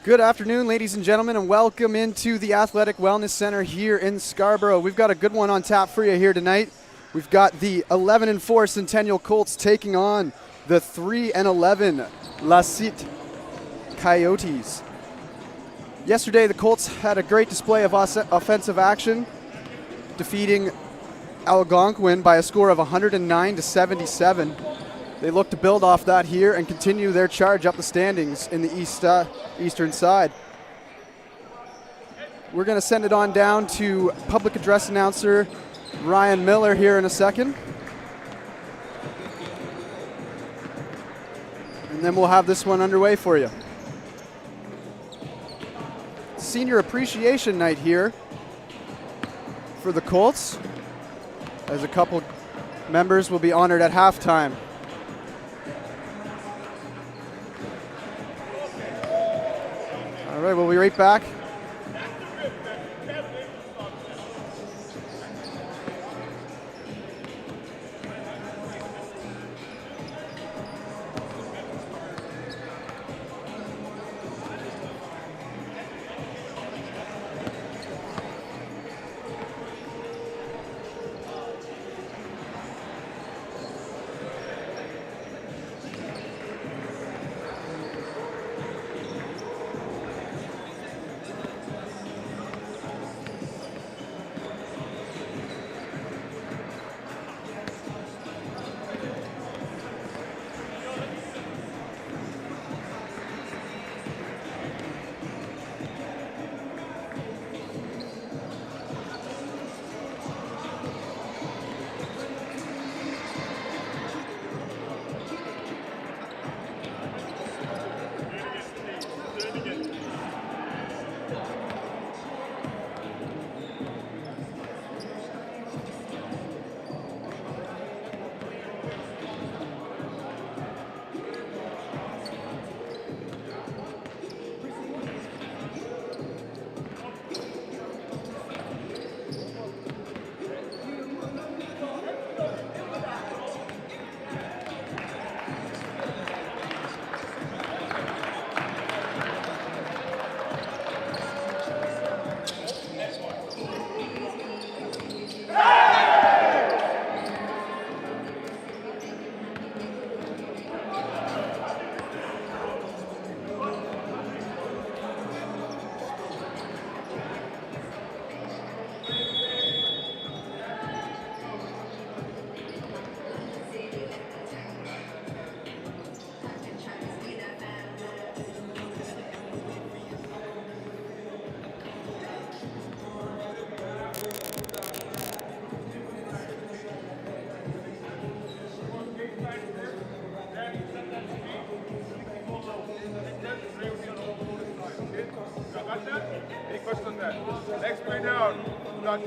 Good afternoon, ladies and gentlemen, and welcome into the Athletic Wellness Center here in Scarborough. We've got a good one on tap for you here tonight. We've got the 11-4 Centennial Colts taking on the 3-11 Cite Coyotes. Yesterday, the Colts had a great display of offensive action, defeating Algonquin by a score of 109-77. They look to build off that here and continue their charge up the standings in the eastern side. We're going to send it on down to public address announcer Ryan Miller here in a second. And then we'll have this one underway for you. Senior appreciation night here for the Colts, as a couple members will be honored at halftime. All right, we'll be right back.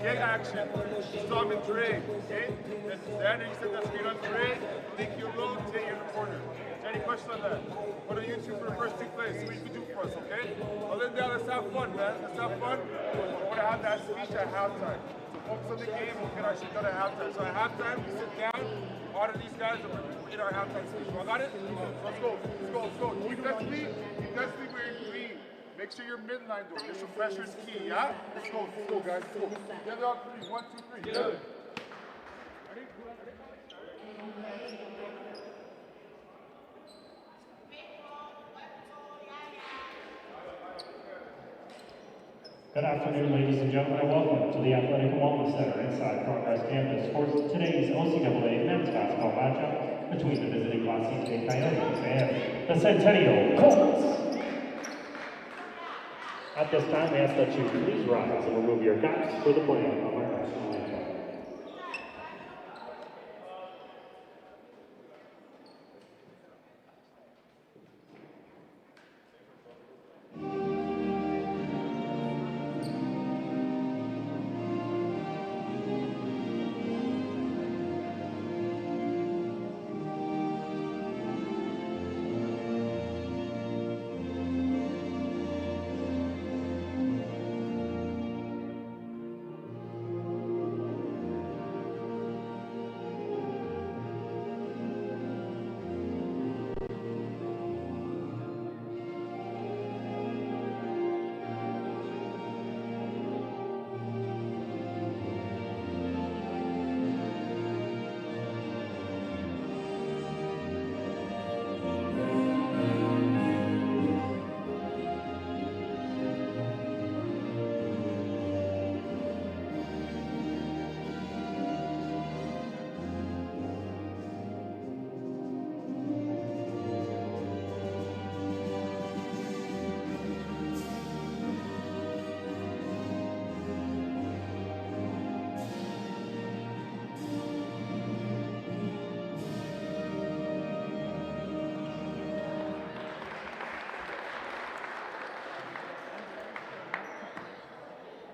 Get action. Stop and trade. Okay? Then you set that screen on trade, link your load, take you in the corner. Any questions on that? What are you two for the first two plays? See what you can do for us, okay? Other than that, let's have fun, man. Let's have fun. I want to have that speech at halftime. So focus on the game, we'll get our shit done at halftime. So at halftime, we sit down, honor these guys, and we're in our halftime speech. You all got it? Let's go. Let's go. Defensively, we're green. Make sure your midline door. Initial pressure is key, yeah? Let's go, guys. Let's go. Together on three. 1, 2, 3. Together. Ready? Good afternoon, ladies and gentlemen, and welcome to the Athletic Wellness Center inside Progress Campus for today's OCAA men's basketball matchup between the visiting Cite Coyotes and the Centennial Colts. At this time, we ask that you please rise and remove your caps for the playing of our national anthem.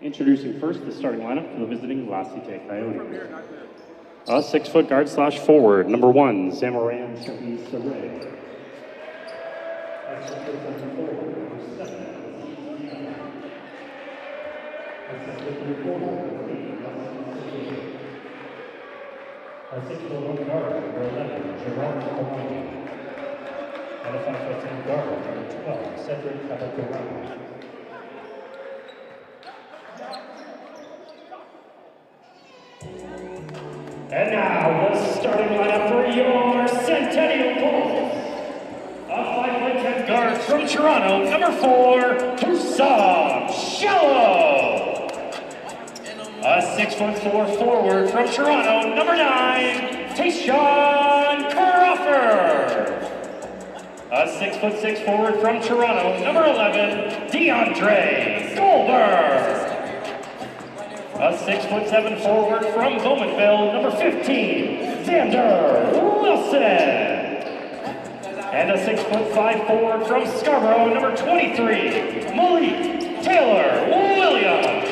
Introducing first the starting lineup for the visiting Cite Coyotes. 6-foot guard / forward, number 1, Zamaran Saray. A 6-foot guard, number 11, Gerard Kalani. And a 5'10" guard, number 12, Cedric Kabakurama. And now, the starting lineup for your Centennial Colts. A 5'10" guard from Toronto, number 4, Husam Shallo. A 6'4" forward from Toronto, number 9, Tayshawn Crawford. A 6'6" forward from Toronto, number 11, Deandre Goulbourne. A 6'7" forward from Bowmanville, number 15, Xander Wilson. And a 6'5" forward from Scarborough, number 23, Malik Taylor Williams.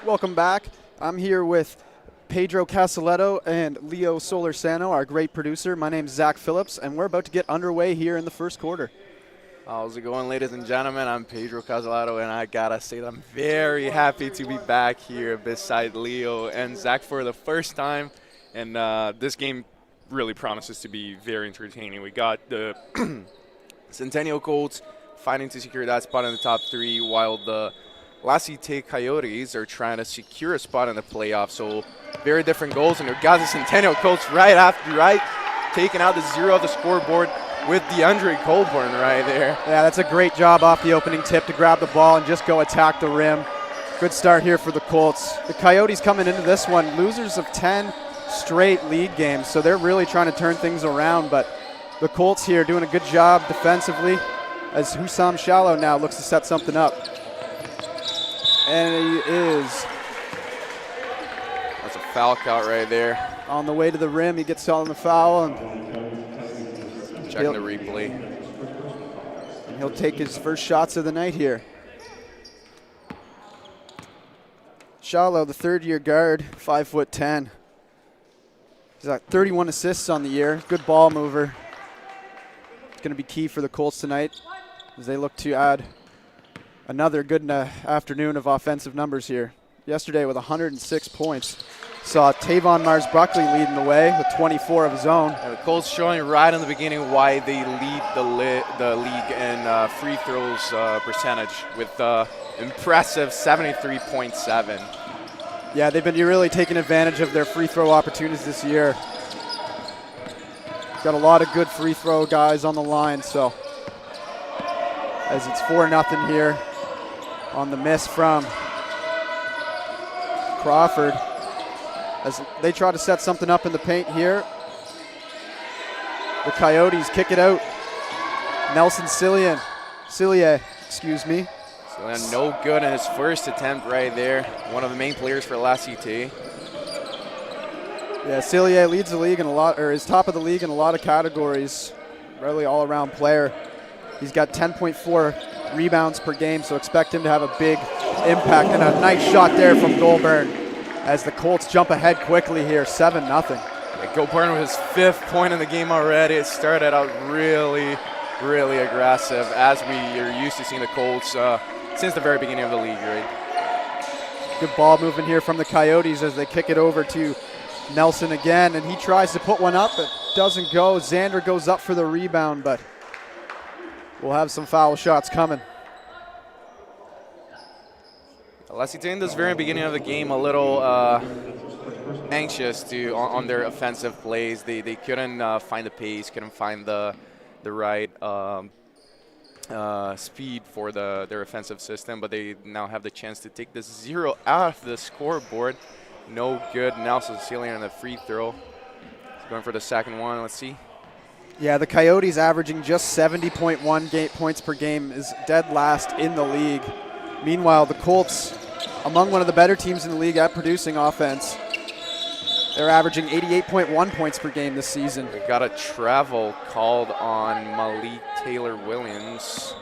Welcome back. I'm here with Pedro Casaletto and Leo Solorsano, our great producer. My name's Zach Phillips, and we're about to get underway here in the first quarter. How's it going, ladies and gentlemen? I'm Pedro Casaletto, and I gotta say that I'm very happy to be back here beside Leo and Zach for the first time. And this game really promises to be very entertaining. We got the Centennial Colts fighting to secure that spot in the top 3, while the Cite Coyotes are trying to secure a spot in the playoffs. So very different goals, and we got the Centennial Colts taking out the 0 of the scoreboard with Deandre Goulbourne right there. Yeah, that's a great job off the opening tip to grab the ball and just go attack the rim. Good start here for the Colts. The Coyotes coming into this one, losers of 10 straight league games, so they're really trying to turn things around, but the Colts here doing a good job defensively as Husam Shallo now looks to set something up. And he is. That's a foul count right there. On the way to the rim, he gets on the foul, and checking the replay. And he'll take his first shots of the night here. Shallo, the third-year guard, 5'10". He's got 31 assists on the year. Good ball mover. It's going to be key for the Colts tonight as they look to add another good afternoon of offensive numbers here. Yesterday with 106 points. Saw Tavon Mars-Buckley leading the way with 24 of his own. And the Colts showing right in the beginning why they lead the league in free throws percentage with impressive 73.7. Yeah, they've been really taking advantage of their free throw opportunities this year. Got a lot of good free throw guys on the line, so as it's 4-0 here on the miss from Crawford. As they try to set something up in the paint here. The Coyotes kick it out. Nelson Cillian, No good in his first attempt right there. One of the main players for Cite. Yeah, Cillian leads the league in a lot, or is top of the league in a lot of categories. Really all-around player. He's got 10.4 rebounds per game, so expect him to have a big impact. And a nice shot there from Goulbourne as the Colts jump ahead quickly here, 7-0. Yeah, Goulbourne with his 5th point in the game already. It started out really aggressive, as we are used to seeing the Colts since the very beginning of the league, right? Good ball movement here from the Coyotes as they kick it over to Nelson again, and he tries to put one up, but doesn't go. Xander goes up for the rebound, but we'll have some foul shots coming. Cite in this very beginning of the game a little anxious on their offensive plays. They couldn't find the pace, couldn't find the right speed for their offensive system, but they now have the chance to take this 0 out of the scoreboard. No good. Nelson Cillian on the free throw. He's going for the second one. Let's see. Yeah, the Coyotes averaging just 70.1 points per game is dead last in the league. Meanwhile, the Colts, among one of the better teams in the league at producing offense, they're averaging 88.1 points per game this season. We got a travel called on Malik Taylor Williams.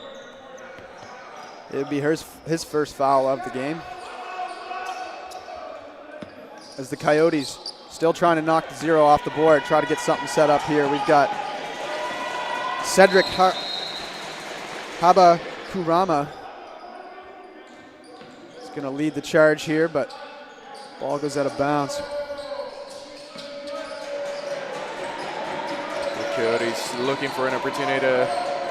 It would be his first foul of the game. As the Coyotes still trying to knock the 0 off the board, try to get something set up here. We've got Cedric Habakurama. He's going to lead the charge here, but ball goes out of bounds. The Coyotes looking for an opportunity to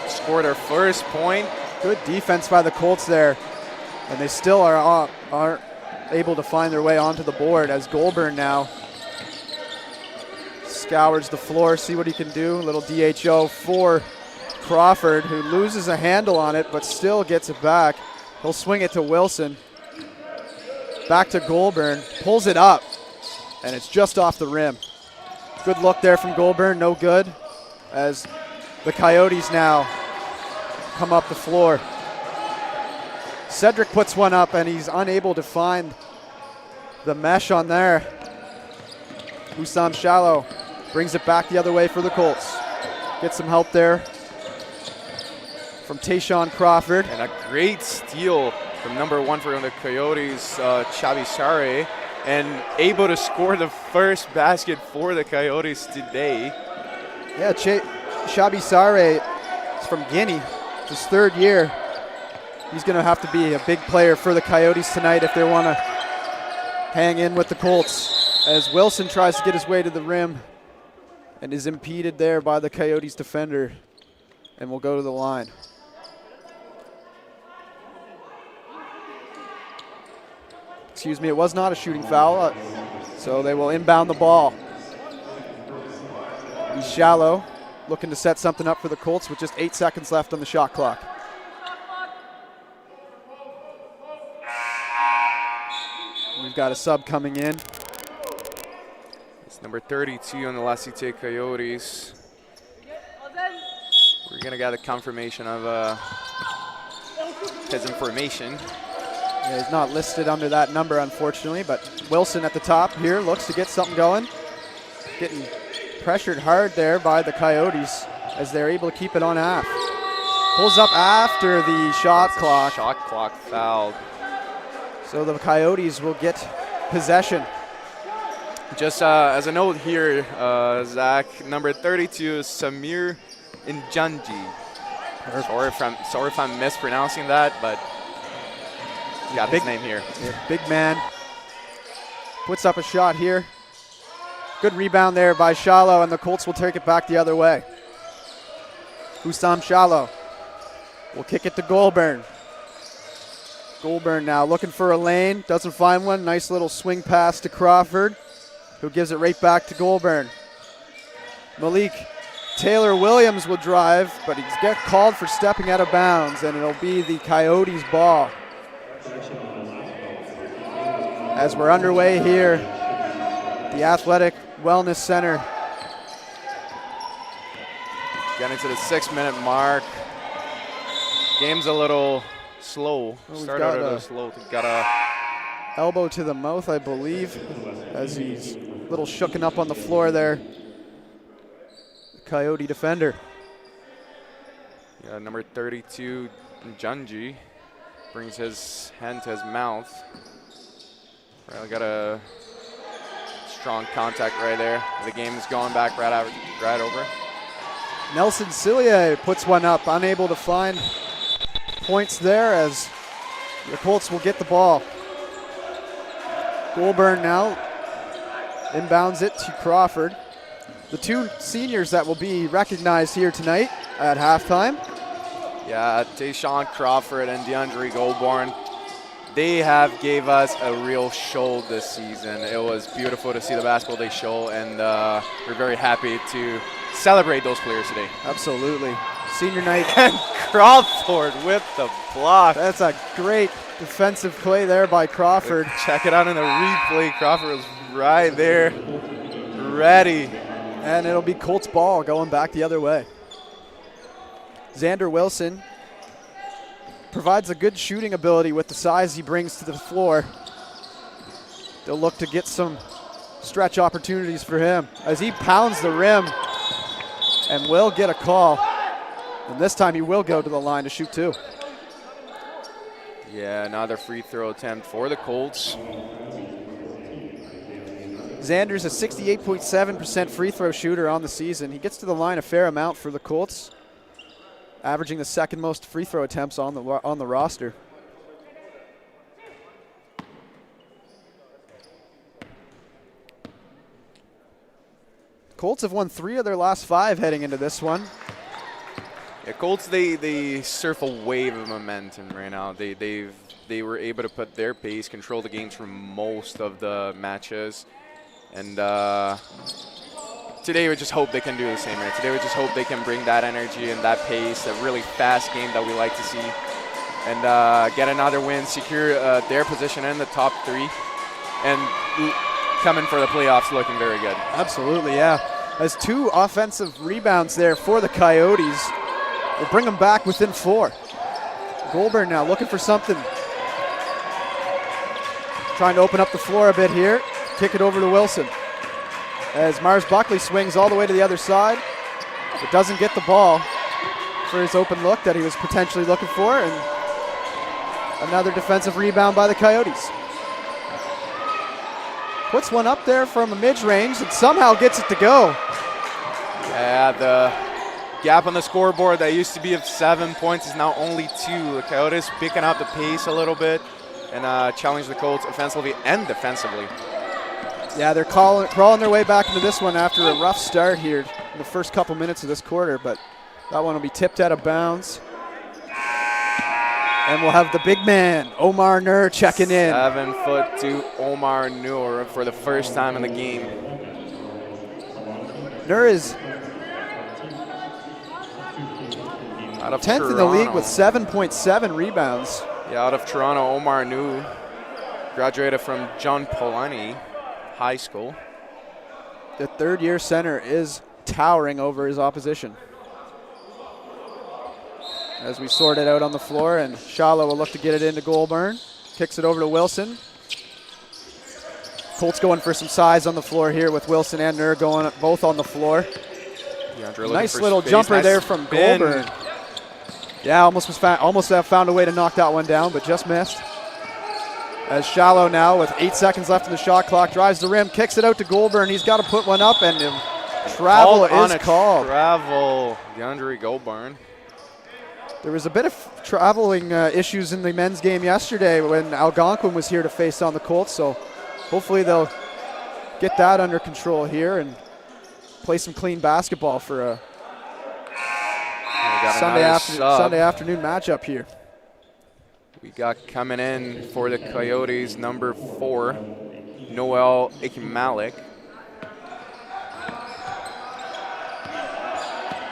score their first point. Good defense by the Colts there, and they still aren't able to find their way onto the board as Goulbourne now scours the floor, see what he can do. A little DHO for Crawford, who loses a handle on it but still gets it back. He'll swing it to Wilson. Back to Goulbourne, pulls it up, and it's just off the rim. Good look there from Goulbourne, no good, as the Coyotes now come up the floor. Cedric puts one up, and he's unable to find the mesh on there. Husam Shallo brings it back the other way for the Colts. Get some help there from Tayshawn Crawford. And a great steal from number 1 for the Coyotes, Chabi Sare, and able to score the first basket for the Coyotes today. Yeah, Chabi Sare is from Guinea. It's his 3rd year. He's going to have to be a big player for the Coyotes tonight if they want to hang in with the Colts, as Wilson tries to get his way to the rim and is impeded there by the Coyotes defender and will go to the line. Excuse me, it was not a shooting foul, so they will inbound the ball. He's Shallow, looking to set something up for the Colts with just 8 seconds left on the shot clock. We've got a sub coming in. It's number 32 on the Cite Coyotes. We're going to get a confirmation of his information. Yeah, he's not listed under that number, unfortunately, but Wilson at the top here looks to get something going. Getting pressured hard there by the Coyotes as they're able to keep it on half. Pulls up after the shot clock. Shot clock fouled. So the Coyotes will get possession. Just as a note here, Zach, number 32 is Samir Njanji. Sorry if I'm mispronouncing that, but got his name here. Yeah, big man. Puts up a shot here. Good rebound there by Shallo, and the Colts will take it back the other way. Husam Shallo will kick it to Goulbourne. Goulbourne now looking for a lane, doesn't find one. Nice little swing pass to Crawford, who gives it right back to Goulbourne. Malik Taylor-Williams will drive, but he's got called for stepping out of bounds, and it'll be the Coyotes' ball. As we're underway here, the Athletic Wellness Center. Getting to the 6-minute mark. Game's a little slow. Started out a little slow. Got a elbow to the mouth, I believe, as he's a little shooken up on the floor there. The Coyote defender. Yeah, number 32, Njanji, brings his hand to his mouth. Really got a strong contact right there. The game is going back right over. Nelson Cillier puts one up, unable to find points there as the Colts will get the ball. Goulbourne now inbounds it to Crawford. The 2 seniors that will be recognized here tonight at halftime. Yeah, Tayshawn Crawford and Deandre Goulbourne, they have gave us a real show this season. It was beautiful to see the basketball they show, and we're very happy to celebrate those players today. Absolutely. Senior night. And Crawford with the block. That's a great defensive play there by Crawford. Check it out in the replay. Crawford was right there, ready. And it'll be Colts ball going back the other way. Xander Wilson provides a good shooting ability with the size he brings to the floor. They'll look to get some stretch opportunities for him as he pounds the rim and will get a call. And this time he will go to the line to shoot 2. Yeah, another free throw attempt for the Colts. Xander's a 68.7% free throw shooter on the season. He gets to the line a fair amount for the Colts, averaging the second most free throw attempts on the roster. Colts have won 3 of their last 5 heading into this one. Yeah, Colts, they surf a wave of momentum right now. They were able to put their pace, control the games for most of the matches. And today we just hope they can do the same. Right? Today we just hope they can bring that energy and that pace, a really fast game that we like to see, and get another win, secure their position in the top 3, and coming for the playoffs looking very good. Absolutely, yeah. As 2 offensive rebounds there for the Coyotes. We'll bring them back within 4. Goulbourne now looking for something. Trying to open up the floor a bit here. Kick it over to Wilson. As Mars Buckley swings all the way to the other side. But doesn't get the ball for his open look that he was potentially looking for. And another defensive rebound by the Coyotes. Puts one up there from a mid-range and somehow gets it to go. Yeah, the gap on the scoreboard that used to be of 7 points is now only 2. The Coyotes picking up the pace a little bit and challenge the Colts offensively and defensively. Yeah, they're crawling their way back into this one after a rough start here in the first couple minutes of this quarter, but that one will be tipped out of bounds. And we'll have the big man, Omar Nur, checking in. 7'2" Omar Nur for the first time in the game. Nur is out of 10th in the league with 7.7 rebounds. Yeah, out of Toronto, Omar Nur graduated from John Polani High School. The third-year center is towering over his opposition. As we sort it out on the floor, and Shallo will look to get it into Goulbourne. Kicks it over to Wilson. Colts going for some size on the floor here with Wilson and Nur going both on the floor. Nice little jumper there from Goulbourne. Yeah, almost found a way to knock that one down, but just missed. As Shallo now, with 8 seconds left in the shot clock, drives the rim, kicks it out to Goulbourne. He's got to put one up, and travel is called. Travel, Deandre Goulbourne. There was a bit of traveling issues in the men's game yesterday when Algonquin was here to face on the Colts, so hopefully they'll get that under control here and play some clean basketball for a Sunday afternoon matchup here. We got coming in for the Coyotes, number 4, Noel Ikimalik.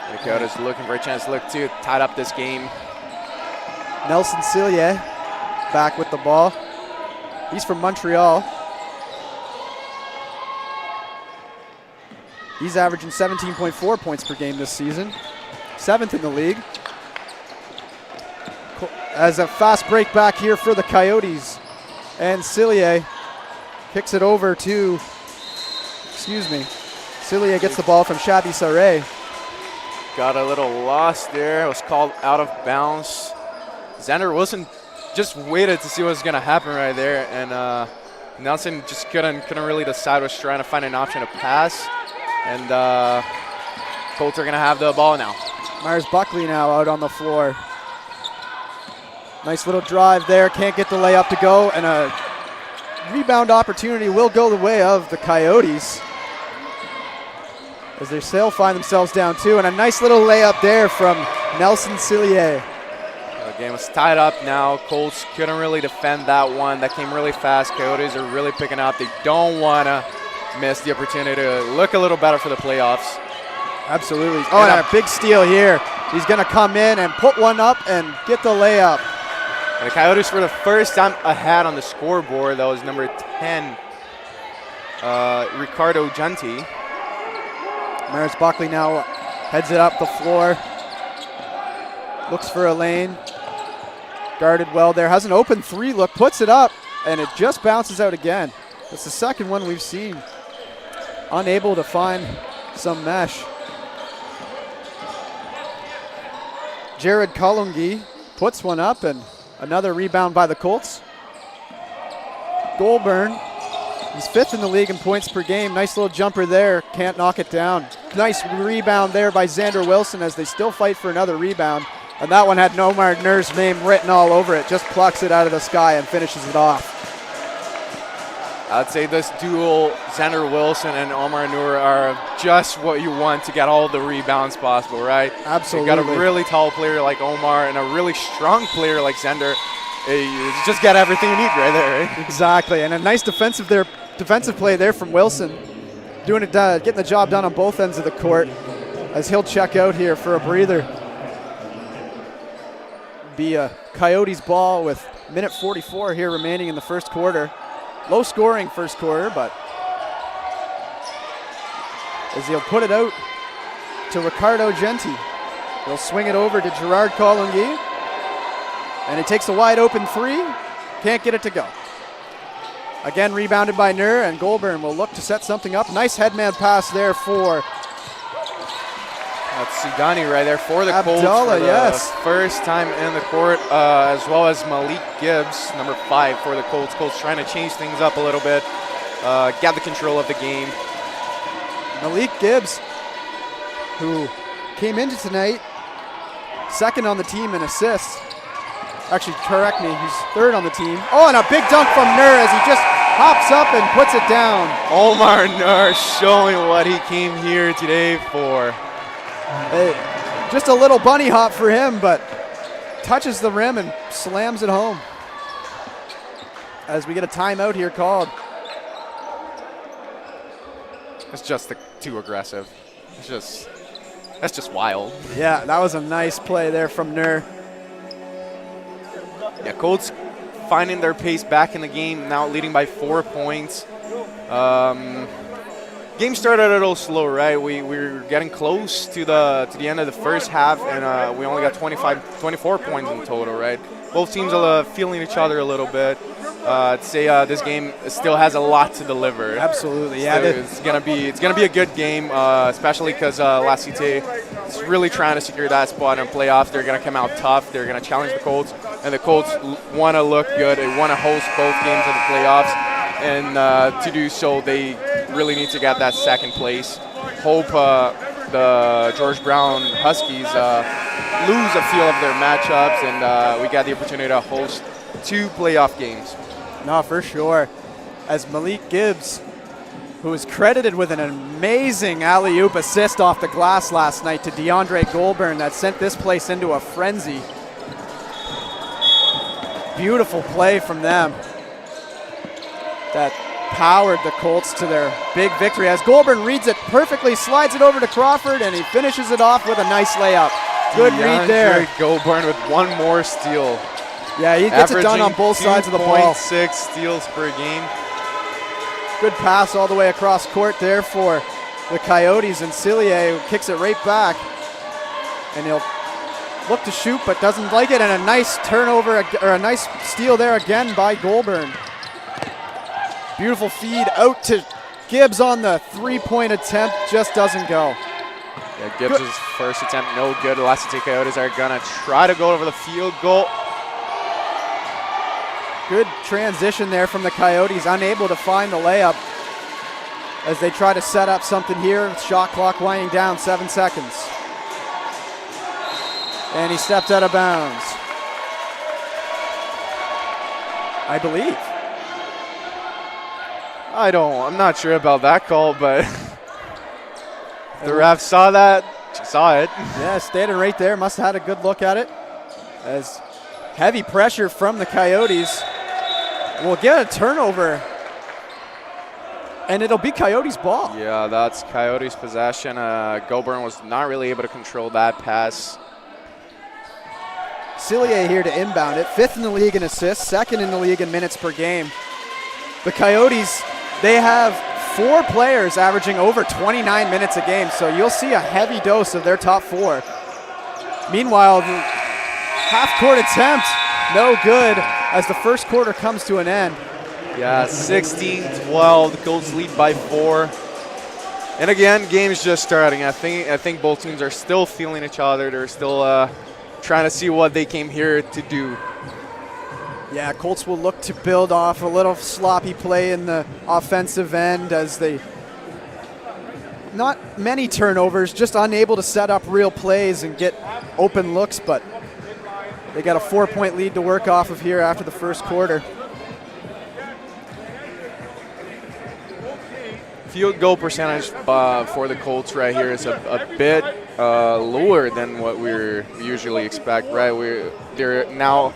The Coyotes looking for a chance to look to tied up this game. Nelson Cillier back with the ball. He's from Montreal. He's averaging 17.4 points per game this season. 7th in the league. As a fast break back here for the Coyotes. And Cillier kicks it over to, Cillier gets the ball from Shadi Sarey. Got a little lost there. It was called out of bounds. Xander Wilson just waited to see what was going to happen right there, and Nelson just couldn't really decide. Was trying to find an option to pass, and Colts are going to have the ball now. Myers Buckley now out on the floor. Nice little drive there. Can't get the layup to go, and a rebound opportunity will go the way of the Coyotes, as they still find themselves down 2, and a nice little layup there from Nelson Cillier. The game was tied up now. Colts couldn't really defend that one. That came really fast. Coyotes are really picking up. They don't want to miss the opportunity to look a little better for the playoffs. Absolutely. Oh, and a big steal here. He's going to come in and put one up and get the layup. And the Coyotes for the first time ahead on the scoreboard. That was number 10, Ricardo Genti. Maris Buckley now heads it up the floor. Looks for a lane. Guarded well there. Has an open 3 look. Puts it up, and it just bounces out again. It's the second one we've seen. Unable to find some mesh. Jared Kalungi puts one up, and Another rebound by the Colts. Goulbourne, he's 5th in the league in points per game. Nice little jumper there, can't knock it down. Nice rebound there by Xander Wilson as they still fight for another rebound. And that one had Omar Nur's name written all over it. Just plucks it out of the sky and finishes it off. I'd say this duel, Xander Wilson and Omar Nur, are just what you want to get all the rebounds possible, right? Absolutely. You got a really tall player like Omar and a really strong player like Xander. You just get everything you need right there, right? Exactly, and a nice defensive play there from Wilson, doing it, getting the job done on both ends of the court, as he'll check out here for a breather. Be a Coyotes ball with minute 44 here remaining in the first quarter. Low scoring first quarter, but as he'll put it out to Ricardo Genti. He'll swing it over to Gerard Colungui. And he takes a wide open three. Can't get it to go. Again, rebounded by Nur, and Goulbourne will look to set something up. Nice headman pass there for That's Sudani right there for the Colts Abdallah, for the yes. first time in the court, as well as Malik Gibbs, number 5 for the Colts. Colts trying to change things up a little bit, get the control of the game. Malik Gibbs, who came into tonight second on the team in assists. Actually, correct me, he's 3rd on the team. Oh, and a big dunk from Nur as he just hops up and puts it down. Omar Nur showing what he came here today for. Hey, just a little bunny hop for him, but touches the rim and slams it home. As we get a timeout here called. It's just too aggressive. That's just wild. Yeah, that was a nice play there from Nur. Yeah, Colts finding their pace back in the game, now leading by 4 points. Game started a little slow, right? We were getting close to the end of the first half, and we only got 24 points in total, right? Both teams are feeling each other a little bit. I'd say this game still has a lot to deliver. Absolutely, yeah. It's gonna be a good game, especially because La Cite is really trying to secure that spot in playoffs. They're gonna come out tough. They're gonna challenge the Colts, and the Colts want to look good. They want to host both games of the playoffs, and to do so, they really need to get that second place. Hope the George Brown Huskies lose a few of their matchups, and we got the opportunity to host 2 playoff games. No, for sure. As Malik Gibbs, who was credited with an amazing alley-oop assist off the glass last night to Deandre Goulbourne that sent this place into a frenzy. Beautiful play from them that powered the Colts to their big victory. As Goulbourne reads it perfectly, slides it over to Crawford, and he finishes it off with a nice layup. Good read there. Goulbourne with one more steal. Yeah, he gets it done on both sides of the ball. 2.6 steals per game. Good pass all the way across court there for the Coyotes, and Cillier kicks it right back. And he'll look to shoot, but doesn't like it, and a nice turnover, or a nice steal there again by Goulbourne. Beautiful feed out to Gibbs on the 3-point attempt, just doesn't go. Yeah, Gibbs' first attempt, no good. The La Cite Coyotes are gonna try to go over the field goal. Good transition there from the Coyotes, unable to find the layup as they try to set up something here. Shot clock winding down, 7 seconds. And he stepped out of bounds, I believe. I'm not sure about that call, but the ref saw that, saw it. Yeah, standing right there, must have had a good look at it. As heavy pressure from the Coyotes will get a turnover, and it'll be Coyotes' ball. Yeah, that's Coyotes' possession. Goulbourne was not really able to control that pass. Cillier here to inbound it, 5th in the league in assists, 2nd in the league in minutes per game. The Coyotes, they have 4 players averaging over 29 minutes a game, so you'll see a heavy dose of their top 4. Meanwhile, the half-court attempt, no good as the first quarter comes to an end. Yeah, 16-12, the Colts lead by 4. And again, game's just starting. I think both teams are still feeling each other. They're still trying to see what they came here to do. Yeah, Colts will look to build off a little sloppy play in the offensive end as they, not many turnovers, just unable to set up real plays and get open looks, but they got a 4-point lead to work off of here after the first quarter. Field goal percentage for the Colts right here is a bit lower than what we usually expect, right? They're now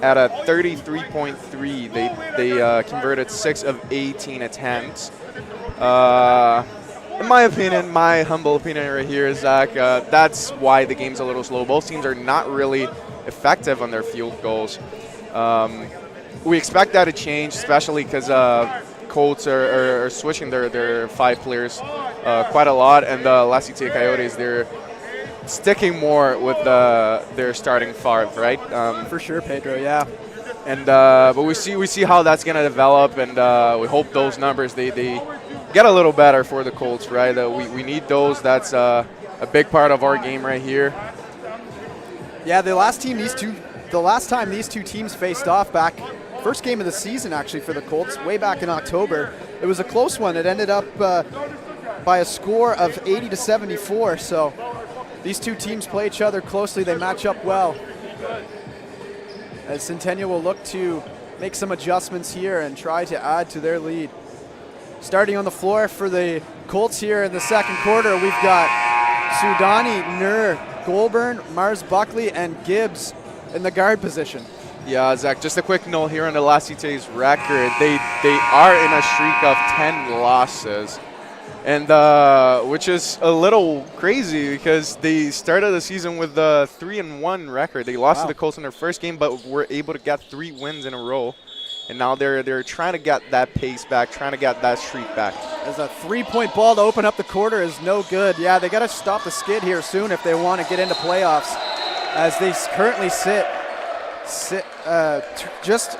at a 33.3. They converted 6 of 18 attempts. In my opinion, my humble opinion right here, Zach, that's why the game's a little slow. Both teams are not really effective on their field goals. We expect that to change, especially because Colts are switching their 5 players quite a lot, and the Cite Coyotes, they're sticking more with their starting 5, right? For sure, Pedro, yeah. And but we see how that's going to develop, and we hope those numbers they get a little better for the Colts, right? We need those. That's a big part of our game right here. Yeah, the last time these two teams faced off back, first game of the season actually for the Colts, way back in October. It was a close one. It ended up by a score of 80-74. So these two teams play each other closely. They match up well. As Centennial will look to make some adjustments here and try to add to their lead. Starting on the floor for the Colts here in the second quarter, we've got Sudani, Nur, Goulbourne, Mars Buckley, and Gibbs in the guard position. Yeah, Zach, just a quick note here on the Cite's record. They are in a streak of 10 losses, and which is a little crazy because they started the season with a 3-1 record. They lost to the Colts in their first game, but were able to get 3 wins in a row. And now they're trying to get that pace back, trying to get that streak back. As a 3-point ball to open up the quarter is no good. Yeah, they got to stop the skid here soon if they want to get into playoffs, as they currently sit just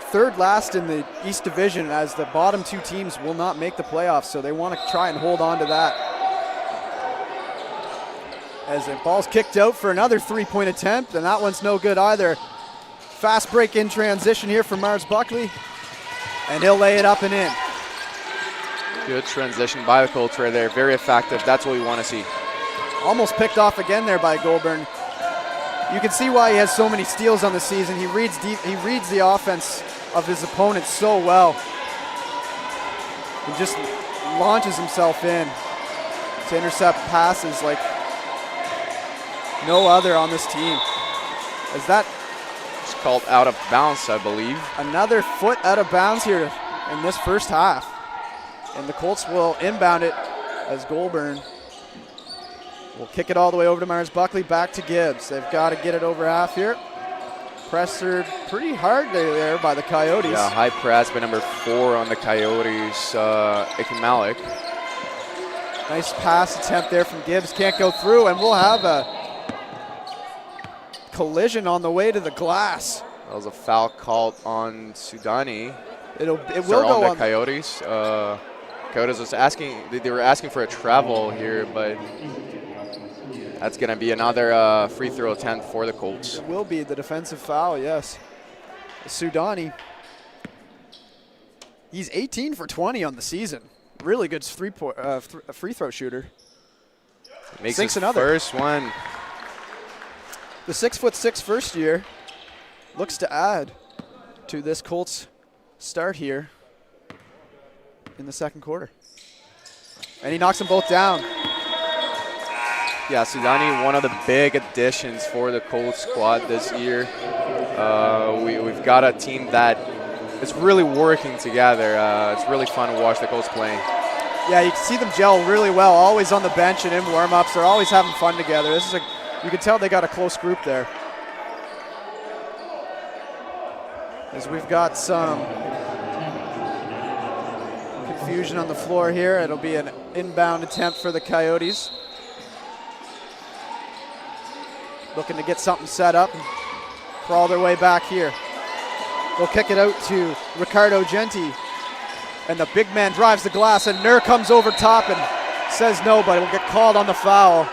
third last in the East Division, as the bottom 2 teams will not make the playoffs, so they want to try and hold on to that. As the ball's kicked out for another 3-point attempt, and that one's no good either. Fast break in transition here for Mars Buckley, and he'll lay it up and in. Good transition by the Colts right there. Very effective. That's what we want to see. Almost picked off again there by Goulbourne. You can see why he has so many steals on the season. He reads the offense of his opponent so well. He just launches himself in to intercept passes like no other on this team. As that it's called out of bounds, I believe. Another foot out of bounds here in this first half. And the Colts will inbound it as Goulbourne will kick it all the way over to Mars Buckley, back to Gibbs. They've got to get it over half here. Pressured pretty hard there by the Coyotes. Yeah, high press by number 4 on the Coyotes, Iken Malik. Nice pass attempt there from Gibbs. Can't go through, and we'll have a collision on the way to the glass. That was a foul called on Sudani. It will go on the Coyotes. Coyotes was asking, they were asking for a travel here, but that's going to be another free throw attempt for the Colts. It will be the defensive foul, yes. Sudani, he's 18 for 20 on the season. Really good free throw shooter. Makes Sinks his another. First one. The 6'6" first year looks to add to this Colts start here in the second quarter. And he knocks them both down. Yeah, Sudani, one of the big additions for the Colts squad this year. We've got a team that is really working together. It's really fun to watch the Colts playing. Yeah, you can see them gel really well, always on the bench and in warm-ups. They're always having fun together. You can tell they got a close group there. As we've got some confusion on the floor here. It'll be an inbound attempt for the Coyotes. Looking to get something set up and crawl their way back here. They'll kick it out to Ricardo Genti. And the big man drives the glass, and Nur comes over top and says no, but will get called on the foul,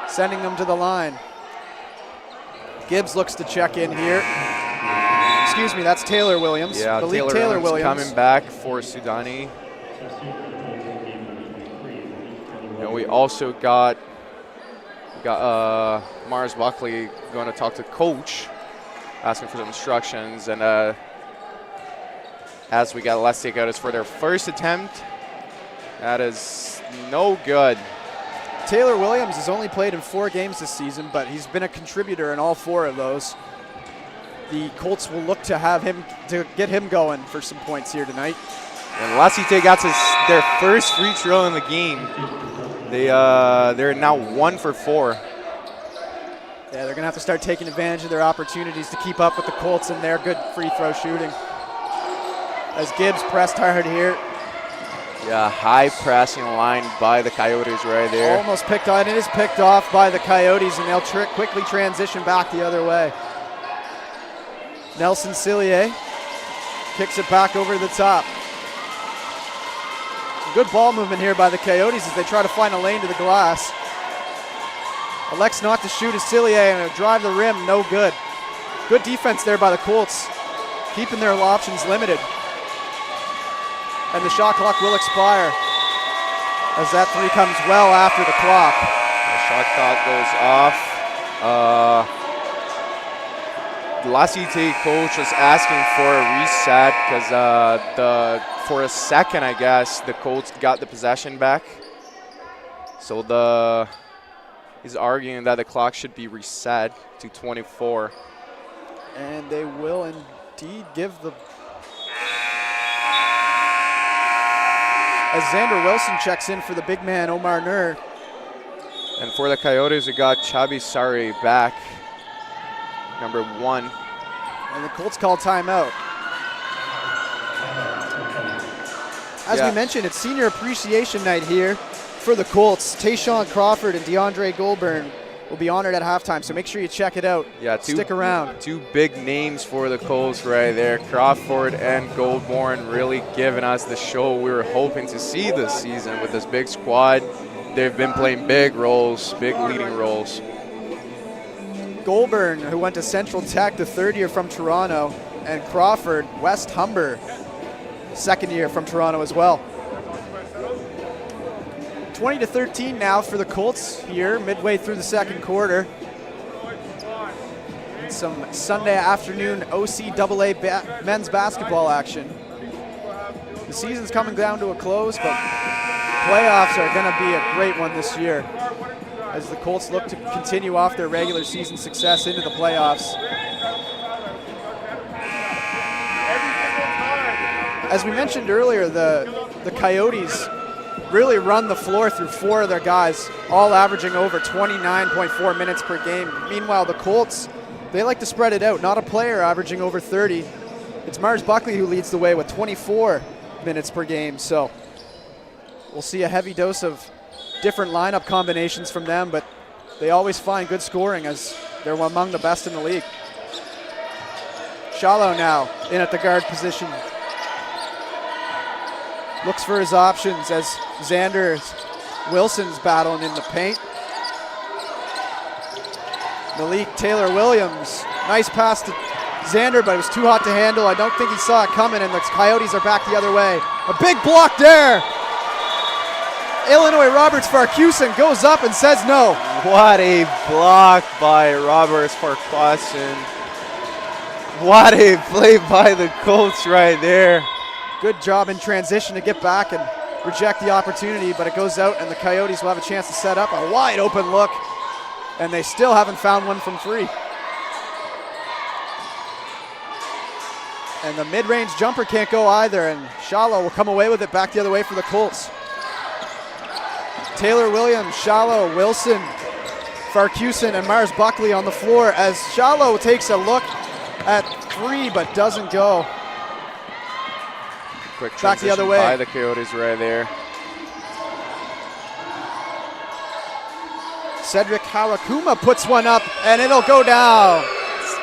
sending them to the line. Gibbs looks to check in here. excuse me, that's Taylor Williams. Yeah, Taylor Williams coming back for Sudani. And we also got Mars Buckley going to talk to coach, asking for some instructions. And as we got less takeouts for their first attempt, that is no good. Taylor Williams has only played in 4 games this season, but he's been a contributor in all 4 of those. The Colts will look to have him to get him going for some points here tonight. And La Cite got their first free throw in the game. They're now 1 for 4. Yeah, they're gonna have to start taking advantage of their opportunities to keep up with the Colts and their good free throw shooting. As Gibbs pressed hard here. Yeah, high pressing line by the Coyotes right there. Almost picked on. It is picked off by the Coyotes, and they'll quickly transition back the other way. Nelson Cillier kicks it back over the top. Good ball movement here by the Coyotes as they try to find a lane to the glass. Elects not to shoot as Cillier, and a drive the rim, no good. Good defense there by the Colts, keeping their options limited. And the shot clock will expire as that 3 comes well after the clock. The shot clock goes off. The La Cite coach was asking for a reset because for a second, I guess, the Colts got the possession back. So he's arguing that the clock should be reset to 24. And they will indeed give the... As Xander Wilson checks in for the big man, Omar Nur. And for the Coyotes, we got Chabi Sari back, number 1. And the Colts call timeout. As we mentioned, it's senior appreciation night here for the Colts. Tayshawn Crawford and Deandre Goulbourne will be honored at halftime, so make sure you check it out. Yeah, stick around. 2 big names for the Colts right there. Crawford and Goulbourne really giving us the show we were hoping to see this season with this big squad. They've been playing big roles, big leading roles. Goulbourne, who went to Central Tech, the 3rd year from Toronto, and Crawford, West Humber, 2nd year from Toronto as well. 20-13 now for the Colts here, midway through the 2nd quarter. And some Sunday afternoon OCAA men's basketball action. The season's coming down to a close, but playoffs are going to be a great one this year as the Colts look to continue off their regular season success into the playoffs. As we mentioned earlier, the Coyotes really run the floor through 4 of their guys, all averaging over 29.4 minutes per game. Meanwhile, the Colts, they like to spread it out. Not a player averaging over 30. It's Mars Buckley who leads the way with 24 minutes per game. So we'll see a heavy dose of different lineup combinations from them, but they always find good scoring as they're among the best in the league. Shallo now in at the guard position. Looks for his options as Xander Wilson's battling in the paint. Malik Taylor Williams, nice pass to Xander, but it was too hot to handle. I don't think he saw it coming, and the Coyotes are back the other way. A big block there. Illinois Roberts Farquharson goes up and says no. What a block by Roberts Farquharson. What a play by the Colts right there. Good job in transition to get back and reject the opportunity, but it goes out and the Coyotes will have a chance to set up a wide open look, and they still haven't found one from 3. And the mid-range jumper can't go either, and Shallo will come away with it back the other way for the Colts. Taylor Williams, Shallo, Wilson, Farquharson, and Mars Buckley on the floor as Shallo takes a look at 3 but doesn't go. Quick back the other way by the Coyotes right there. Cedric Harakuma puts one up, and it'll go down.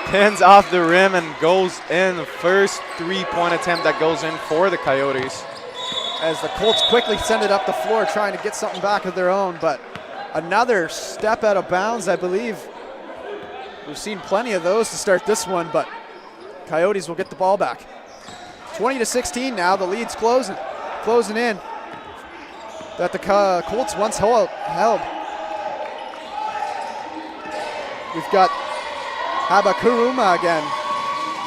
Spins off the rim and goes in. The first 3-point attempt that goes in for the Coyotes. As the Colts quickly send it up the floor, trying to get something back of their own, but another step out of bounds, I believe. We've seen plenty of those to start this one, but Coyotes will get the ball back. 20-16 now. The lead's closing in. That the Colts once held. We've got Habakuruma again.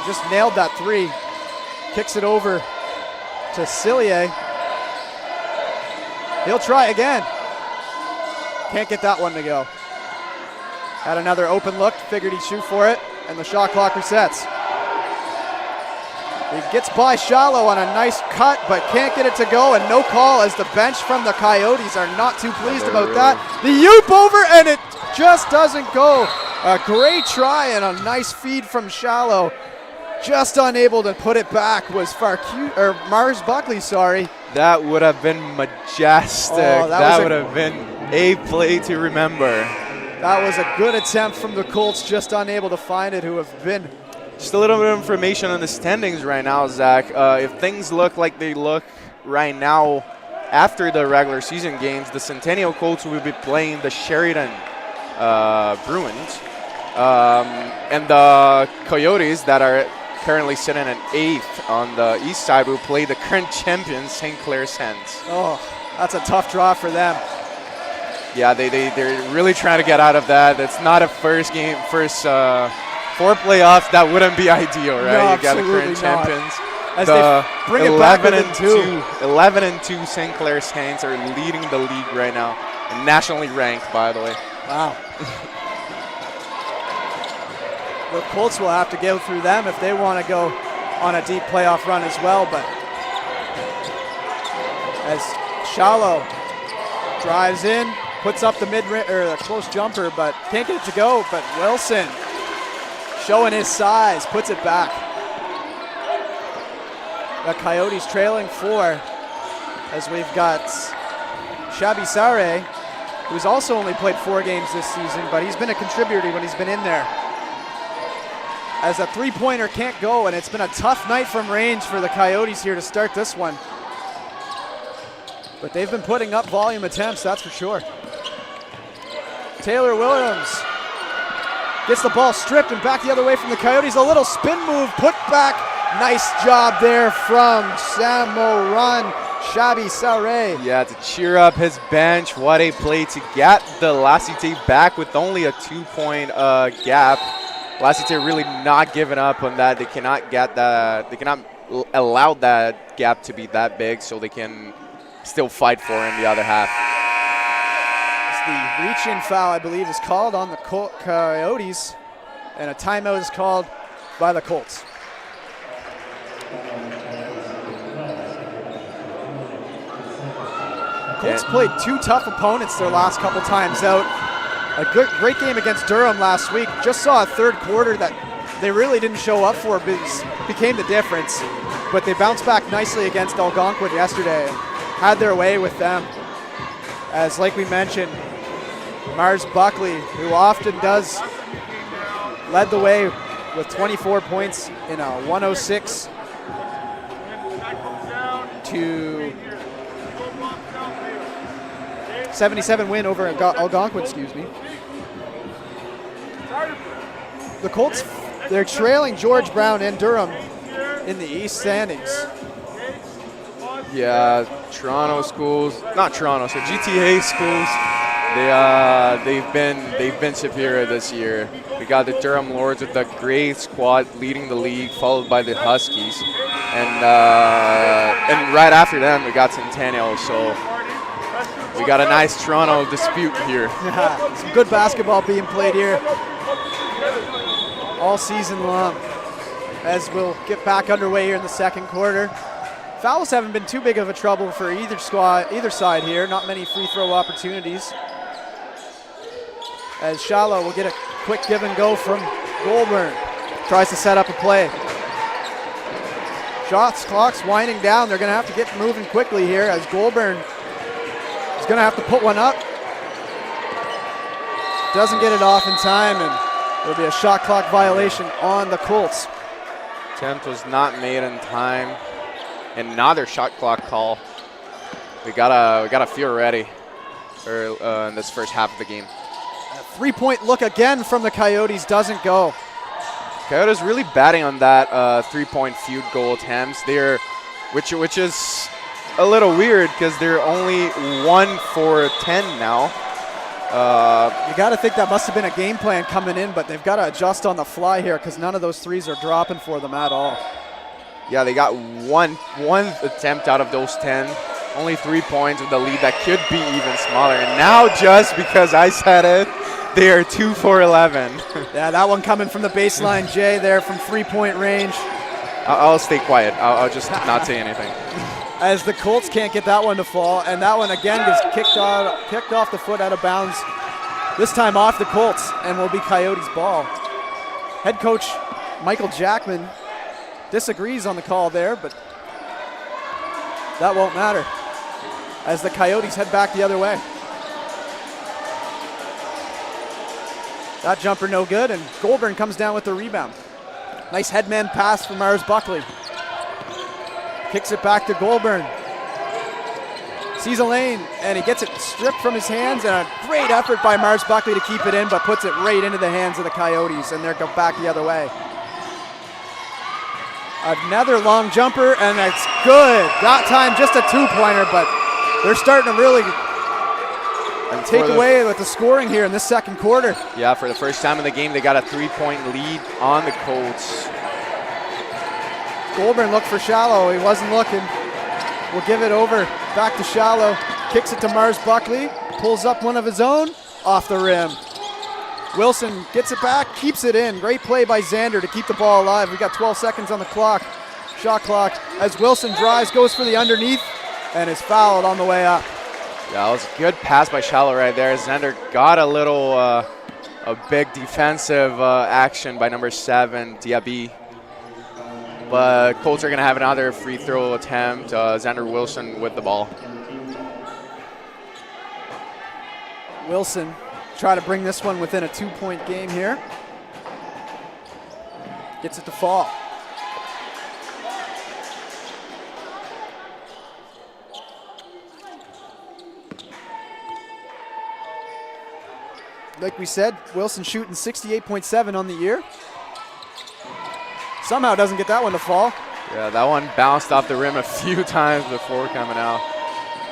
Just nailed that three. Kicks it over to Cillier. He'll try again. Can't get that one to go. Had another open look, figured he'd shoot for it, and the shot clock resets. He gets by Shallo on a nice cut, but can't get it to go, and no call as the bench from the Coyotes are not too pleased about that. The Yoop over, and it just doesn't go. A great try and a nice feed from Shallo. Just unable to put it back was Mars Buckley, sorry. That would have been majestic. Oh, that would have been a play to remember. That was a good attempt from the Colts, just unable to find it, who have been. Just a little bit of information on the standings right now, Zach. If things look like they look right now after the regular season games, the Centennial Colts will be playing the Sheridan Bruins. And the Coyotes that are currently sitting at 8th on the east side will play the current champions, St. Clair Saints. Oh, that's a tough draw for them. Yeah, they're really trying to get out of that. It's not a first 4 playoffs. That wouldn't be ideal, right? No, you got the current not. champions. As they bring it back within 11-2 St. Clair Saints are leading the league right now, and nationally ranked, by the way. Wow. The Colts will have to go through them if they want to go on a deep playoff run as well. But as Shallo drives in, puts up the the close jumper, but can't get it to go. But Wilson, showing his size, puts it back. The Coyotes trailing 4, as we've got Shabby Sare, who's also only played 4 games this season, but he's been a contributor when he's been in there. As a three-pointer can't go, and it's been a tough night from range for the Coyotes here to start this one. But they've been putting up volume attempts, that's for sure. Taylor Williams gets the ball stripped and back the other way from the Coyotes. A little spin move, put back. Nice job there from Samo Run, Shabby Sare. Yeah, to cheer up his bench. What a play to get the Lassite back with only a 2-point gap. Lassite really not giving up on that. They cannot get that. They cannot allow that gap to be that big, so they can still fight for it in the other half. The reach-in foul, I believe, is called on the Coyotes, and a timeout is called by the Colts. Colts played 2 tough opponents their last couple times out. A great game against Durham last week. Just saw a third quarter that they really didn't show up for, became the difference. But they bounced back nicely against Algonquin yesterday and had their way with them. As, like we mentioned, Mars Buckley, who often does, led the way with 24 points in a 106 to 77 win over Algonquin, excuse me. The Colts, they're trailing George Brown and Durham in the East standings. Yeah, Toronto schools, not Toronto, so GTA schools. They've been superior this year. We got the Durham Lords with a great squad leading the league, followed by the Huskies, and right after them we got Centennial. So we got a nice Toronto dispute here. Yeah, some good basketball being played here all season long. As we'll get back underway here in the second quarter. Fouls haven't been too big of a trouble for either side here. Not many free throw opportunities. As Shallo will get a quick give and go from Goulbourne. Tries to set up a play. Shots clock's winding down. They're going to have to get moving quickly here as Goulbourne is going to have to put one up. Doesn't get it off in time, and there'll be a shot clock violation on the Colts. Attempt was not made in time. Another shot clock call. We gotta feel ready in this first half of the game. A 3-point look again from the Coyotes doesn't go. Coyotes really batting on that 3-point field goal attempts. Which is a little weird because they're only 1 for 10 now. You got to think that must have been a game plan coming in, but they've got to adjust on the fly here because none of those threes are dropping for them at all. Yeah, they got one attempt out of those 10. Only 3 points with a lead that could be even smaller. And now, just because I said it, they are 2 for 11. Yeah, that one coming from the baseline, Jay, there from 3-point range. I'll stay quiet. I'll just not say anything. As the Colts can't get that one to fall, and that one again gets kicked off the foot out of bounds. This time off the Colts, and will be Coyotes' ball. Head coach Michael Jackman disagrees on the call there, but that won't matter as the Coyotes head back the other way. That jumper no good, and Goulbourne comes down with the rebound. Nice headman pass from Mars Buckley. Kicks it back to Goulbourne. Sees a lane, and he gets it stripped from his hands, and a great effort by Mars Buckley to keep it in, but puts it right into the hands of the Coyotes, and they're back the other way. Another long jumper, and it's good. That time just a 2-pointer, but they're starting to really take away with the scoring here in this second quarter. Yeah, for the first time in the game, they got a 3-point lead on the Colts. Goulbourne looked for Shallo. He wasn't looking. We'll give it over back to Shallo. Kicks it to Mars Buckley. Pulls up one of his own off the rim. Wilson gets it back, keeps it in. Great play by Xander to keep the ball alive. We got 12 seconds on the clock, shot clock. As Wilson drives, goes for the underneath, and is fouled on the way up. Yeah, it was a good pass by Shallo right there. Xander got a little, a big defensive action by number 7, Diaby. But Colts are going to have another free throw attempt. Xander Wilson with the ball. Wilson try to bring this one within a 2-point game here. Gets it to fall. Like we said, Wilson shooting 68.7 on the year. Somehow doesn't get that one to fall. Yeah, that one bounced off the rim a few times before coming out.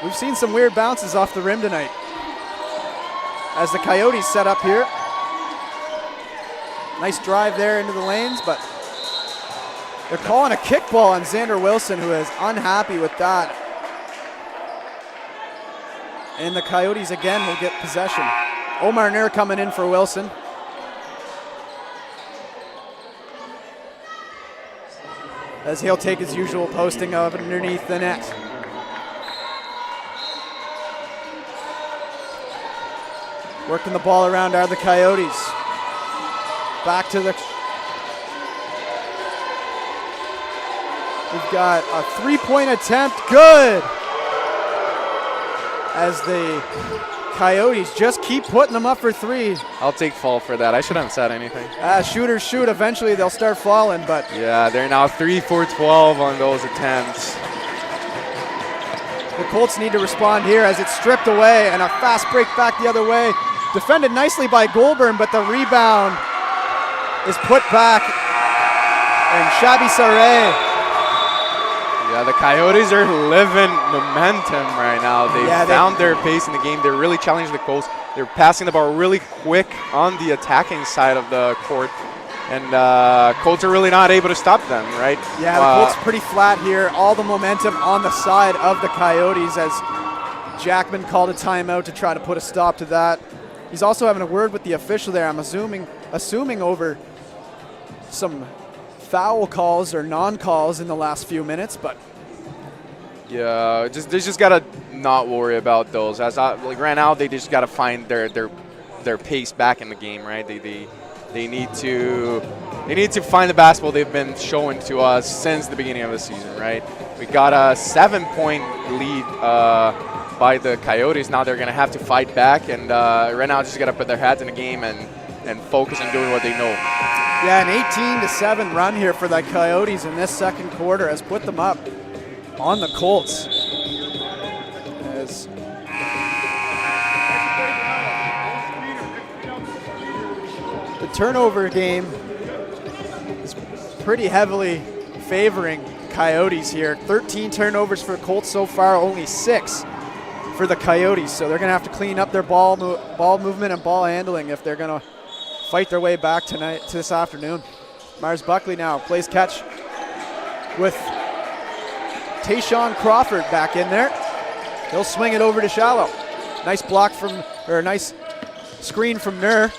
We've seen some weird bounces off the rim tonight. As the Coyotes set up here. Nice drive there into the lanes, but they're calling a kickball on Xander Wilson, who is unhappy with that. And the Coyotes again will get possession. Omar Nair coming in for Wilson. As he'll take his usual posting of underneath the net. Working the ball around are the Coyotes. Back to the... We've got a 3-point attempt. Good! As the Coyotes just keep putting them up for 3. I'll take fall for that. I shouldn't have said anything. Shooters shoot. Eventually they'll start falling, but... Yeah, they're now 3 for 12 on those attempts. The Colts need to respond here as it's stripped away, and a fast break back the other way. Defended nicely by Goulbourne, but the rebound is put back. And Shabby Saré. Yeah, the Coyotes are living momentum right now. They found their pace in the game. They're really challenging the Colts. They're passing the ball really quick on the attacking side of the court. And Colts are really not able to stop them, right? Yeah, the Colts pretty flat here. All the momentum on the side of the Coyotes as Jackman called a timeout to try to put a stop to that. He's also having a word with the official there. I'm assuming over some foul calls or non-calls in the last few minutes, but yeah, they just gotta not worry about those. As right now, they just gotta find their pace back in the game, right? They need to find the basketball they've been showing to us since the beginning of the season, right? We got a 7-point lead by the Coyotes. Now they're gonna have to fight back, and right now just gotta put their heads in the game and focus on doing what they know. Yeah, an 18-7 run here for the Coyotes in this second quarter has put them up on the Colts. As the turnover game pretty heavily favoring Coyotes here. 13 turnovers for Colts so far, only 6 for the Coyotes. So they're going to have to clean up their ball movement and ball handling if they're going to fight their way back tonight to this afternoon. Mars Buckley now plays catch with Tayshawn Crawford back in there. He'll swing it over to Shallo. Nice block nice screen from Nur.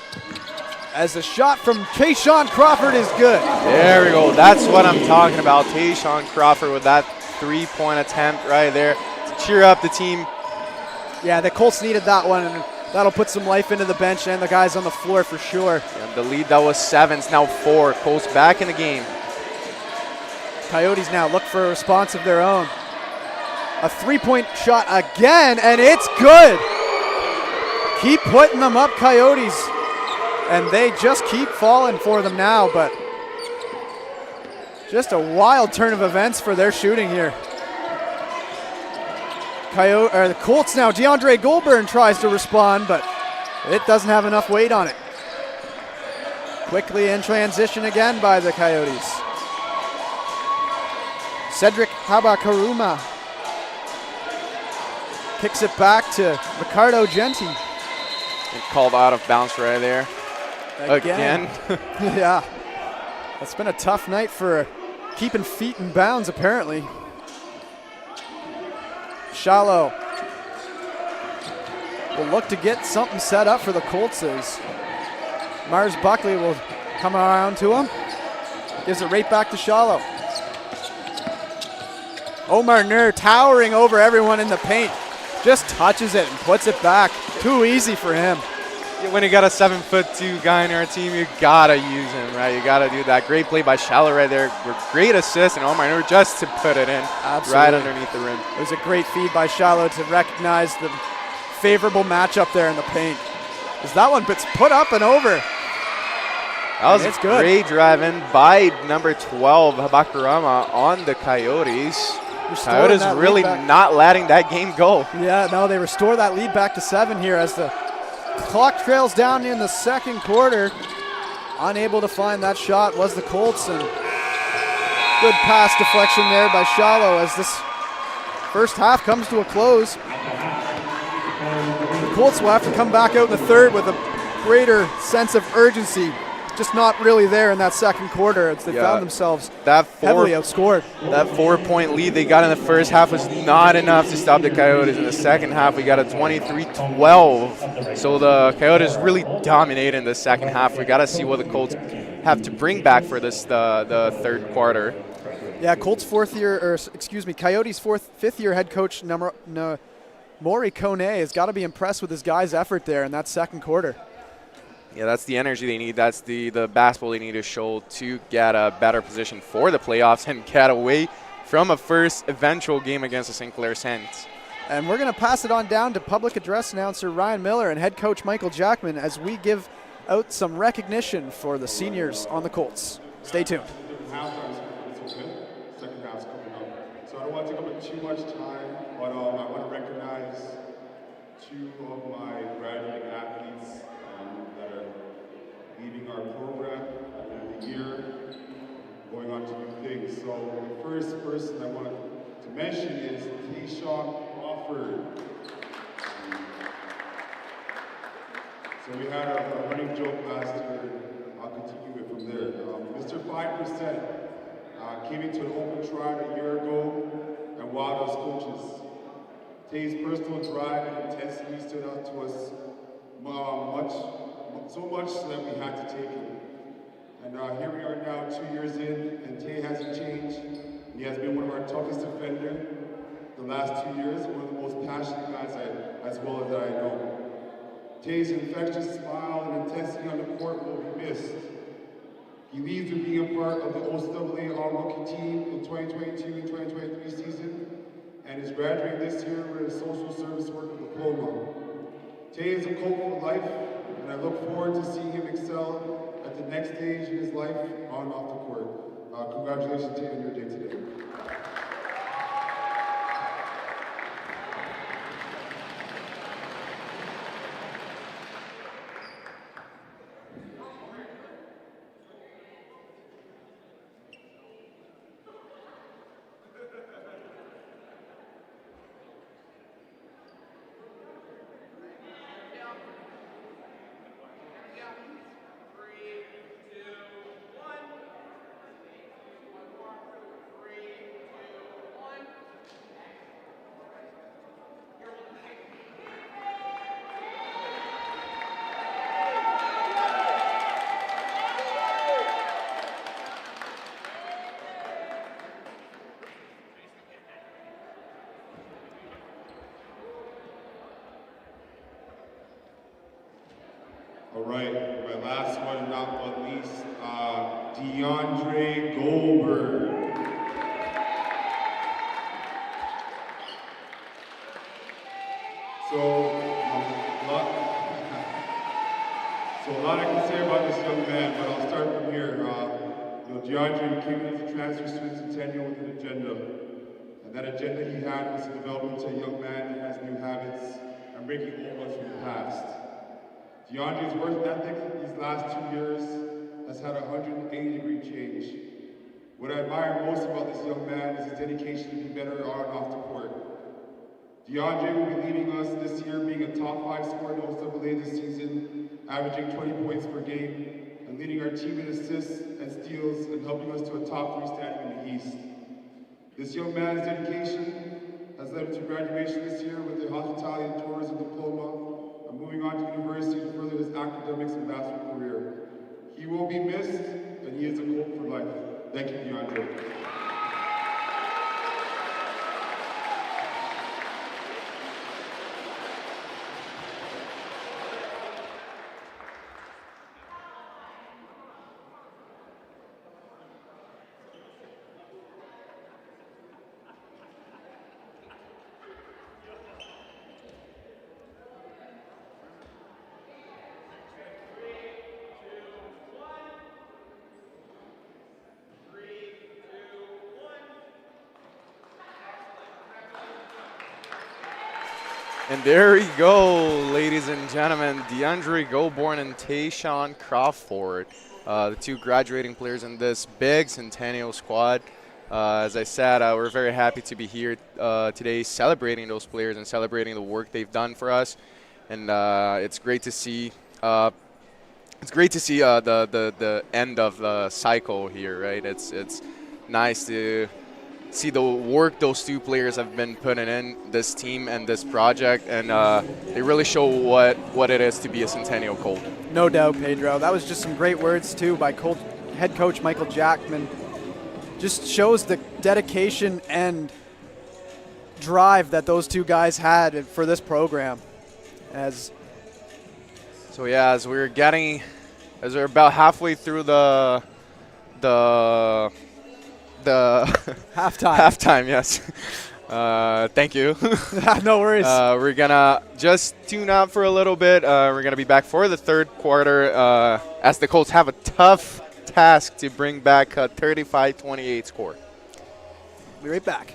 As the shot from Tayshawn Crawford is good. There we go. That's what I'm talking about. Tayshawn Crawford with that 3-point attempt right there to cheer up the team. Yeah, the Colts needed that one, and that'll put some life into the bench and the guys on the floor for sure. And the lead that was 7 is now 4. Colts back in the game. Coyotes now look for a response of their own. A 3-point shot again, and it's good. Keep putting them up, Coyotes. And they just keep falling for them now, but just a wild turn of events for their shooting here. The Colts now, Deandre Goulbourne tries to respond, but it doesn't have enough weight on it. Quickly in transition again by the Coyotes. Cedric Habakaruma kicks it back to Ricardo Genti. Called out of bounds right there. Again. Yeah. It's been a tough night for keeping feet in bounds, apparently. Shallo will look to get something set up for the Colts as Mars Buckley will come around to him. Gives it right back to Shallo. Omar Nur towering over everyone in the paint. Just touches it and puts it back. Too easy for him. When you got a 7'2" guy in our team, you gotta use him, right? You gotta do that. Great play by Shallo right there. Great assist, and Omar Nur just to put it in. Absolutely. Right underneath the rim. It was a great feed by Shallo to recognize the favorable matchup there in the paint. As that one gets put up and over. That was it's a good. great driving by number 12, Habakarama, on the Coyotes. Coyotes really not letting that game go. Yeah, no, they restore that lead back to 7 here as the clock trails down in the second quarter. Unable to find that shot was the Colts, and good pass deflection there by Shallo as this first half comes to a close. The Colts will have to come back out in the third with a greater sense of urgency. Just not really there in that second quarter as they found themselves heavily outscored. That 4-point lead they got in the first half was not enough to stop the Coyotes. In the second half, we got a 23-12. So the Coyotes really dominated in the second half. We got to see what the Colts have to bring back for this the third quarter. Yeah, Coyotes' fifth-year head coach Maury Kone has got to be impressed with his guys' effort there in that second quarter. Yeah, that's the energy they need. That's the basketball they need to show to get a better position for the playoffs and get away from a first eventual game against the St. Clair Saints. And we're going to pass it on down to public address announcer Ryan Miller and head coach Michael Jackman as we give out some recognition for the seniors on the Colts. Stay tuned. Second half's coming up. So I don't want to take up too much time, but I want to recognize 2 of my graduating athletes that are leaving our program at the end of the year, going on to new things. So the first person I want to mention is Tayshawn Crawford. So we had a running joke last year, and I'll continue it from there. Mr. 5% came into an open trial a year ago and wowed us coaches. Tay's personal drive and intensity stood out to us so much that we had to take him. And here we are now 2 years in, and Tay hasn't changed. And he has been one of our toughest defenders the last 2 years, one of the most passionate guys as well as that I know. Tay's infectious smile and intensity on the court will be missed. He leaves with being a part of the OCAA All-Rookie team in 2022 and 2023 season, and is graduating this year with a social service worker diploma. Tay is a coach for life, and I look forward to seeing him excel at the next stage in his life on and off the court. Congratulations, Tay, on your day today. All right, my last one, and not but least, Deandre Goulbourne. So, a lot I can say about this young man, but I'll start from here. DeAndre came in as a transfer student to Centennial with an agenda. And that agenda he had was to develop into a young man that has new habits and breaking old ones from the past. DeAndre's work ethic these last 2 years has had a 180-degree change. What I admire most about this young man is his dedication to be better on and off the court. DeAndre will be leading us this year, being a top 5 scorer in OCAA this season, averaging 20 points per game, and leading our team in assists and steals and helping us to a top 3 standing in the East. This young man's dedication has led him to graduation this year with a hospitality and tourism diploma and moving on to university to further his academics and basketball career. He will be missed, and he is a Colt for life. Thank you, DeAndre. And there we go, ladies and gentlemen. Deandre Goulbourne and Tayshawn Crawford, the two graduating players in this big Centennial squad. As I said, we're very happy to be here today celebrating those players and celebrating the work they've done for us. And it's great to see the end of the cycle here, right? It's nice to see the work those two players have been putting in this team and this project, and they really show what it is to be a Centennial Colt. No doubt, Pedro. That was just some great words, too, by Colt head coach Michael Jackman. Just shows the dedication and drive that those two guys had for this program. As we're about halfway through the halftime, yes. Thank you. No worries. We're gonna just tune out for a little bit. We're gonna be back for the third quarter as the Colts have a tough task to bring back a 35-28 score. Be right back.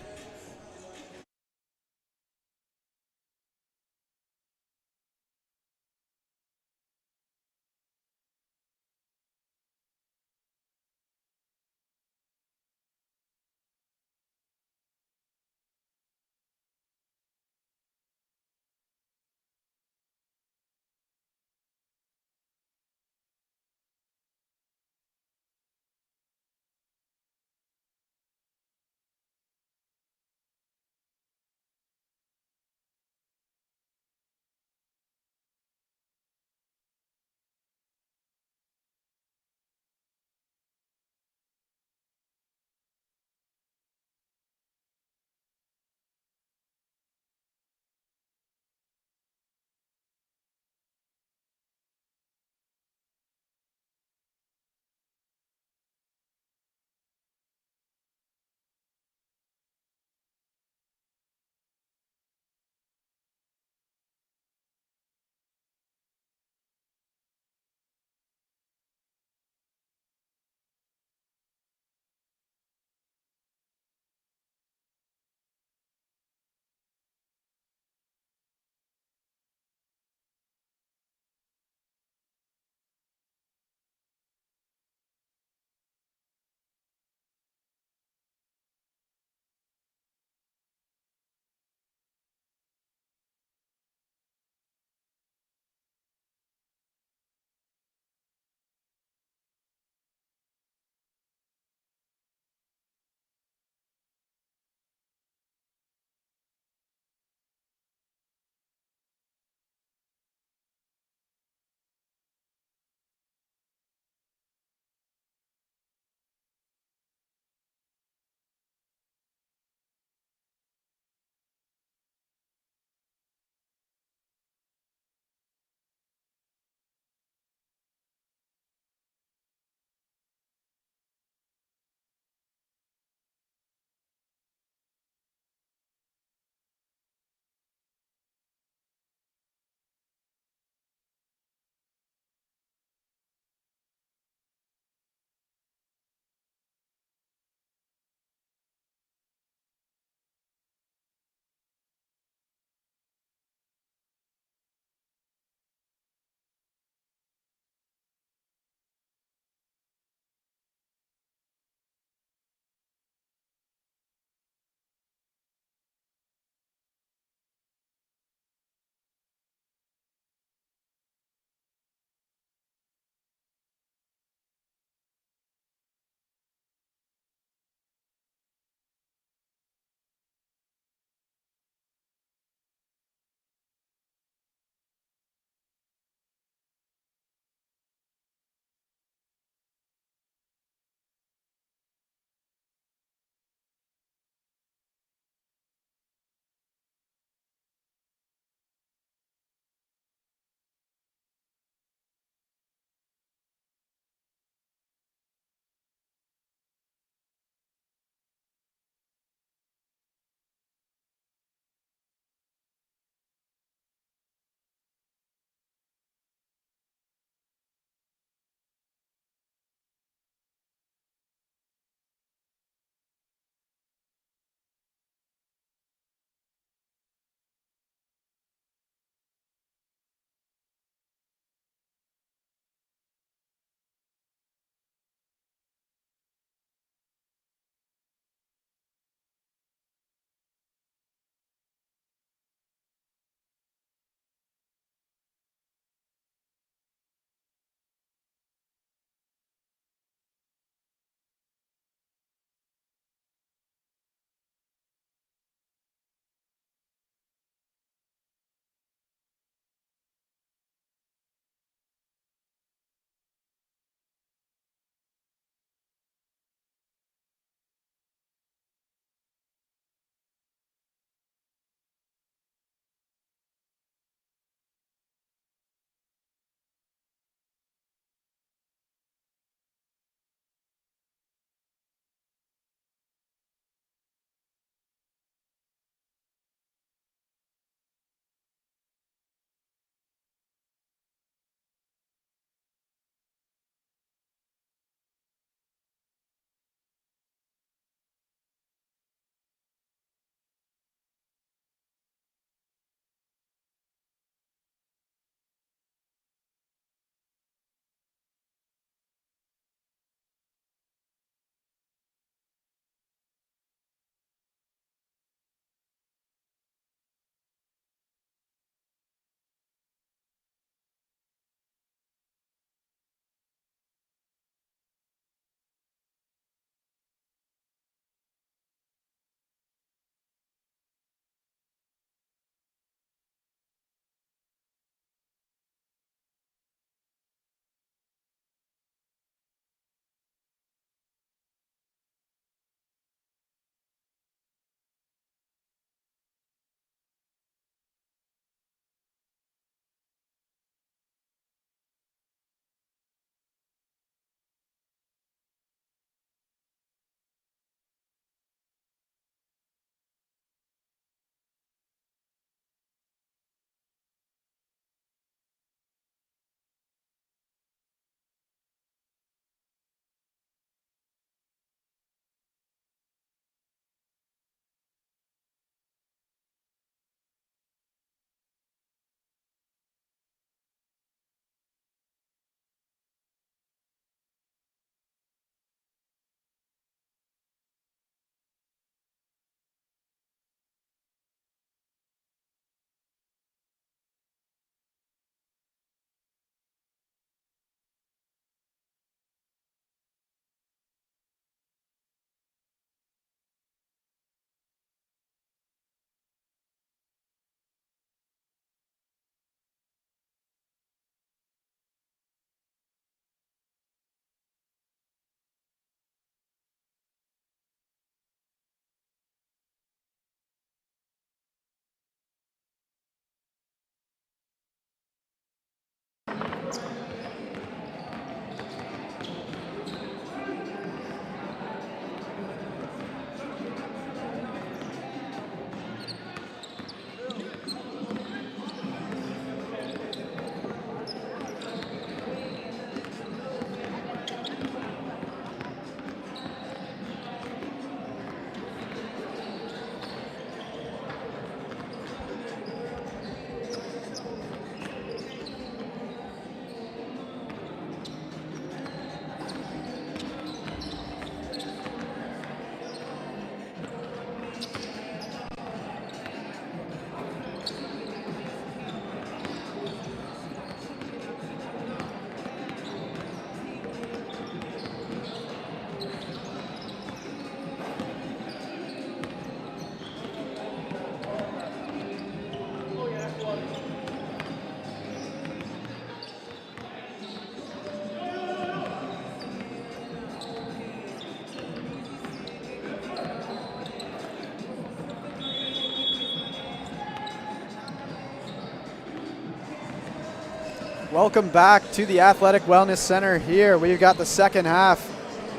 Welcome back to the Athletic Wellness Center here. We've got the second half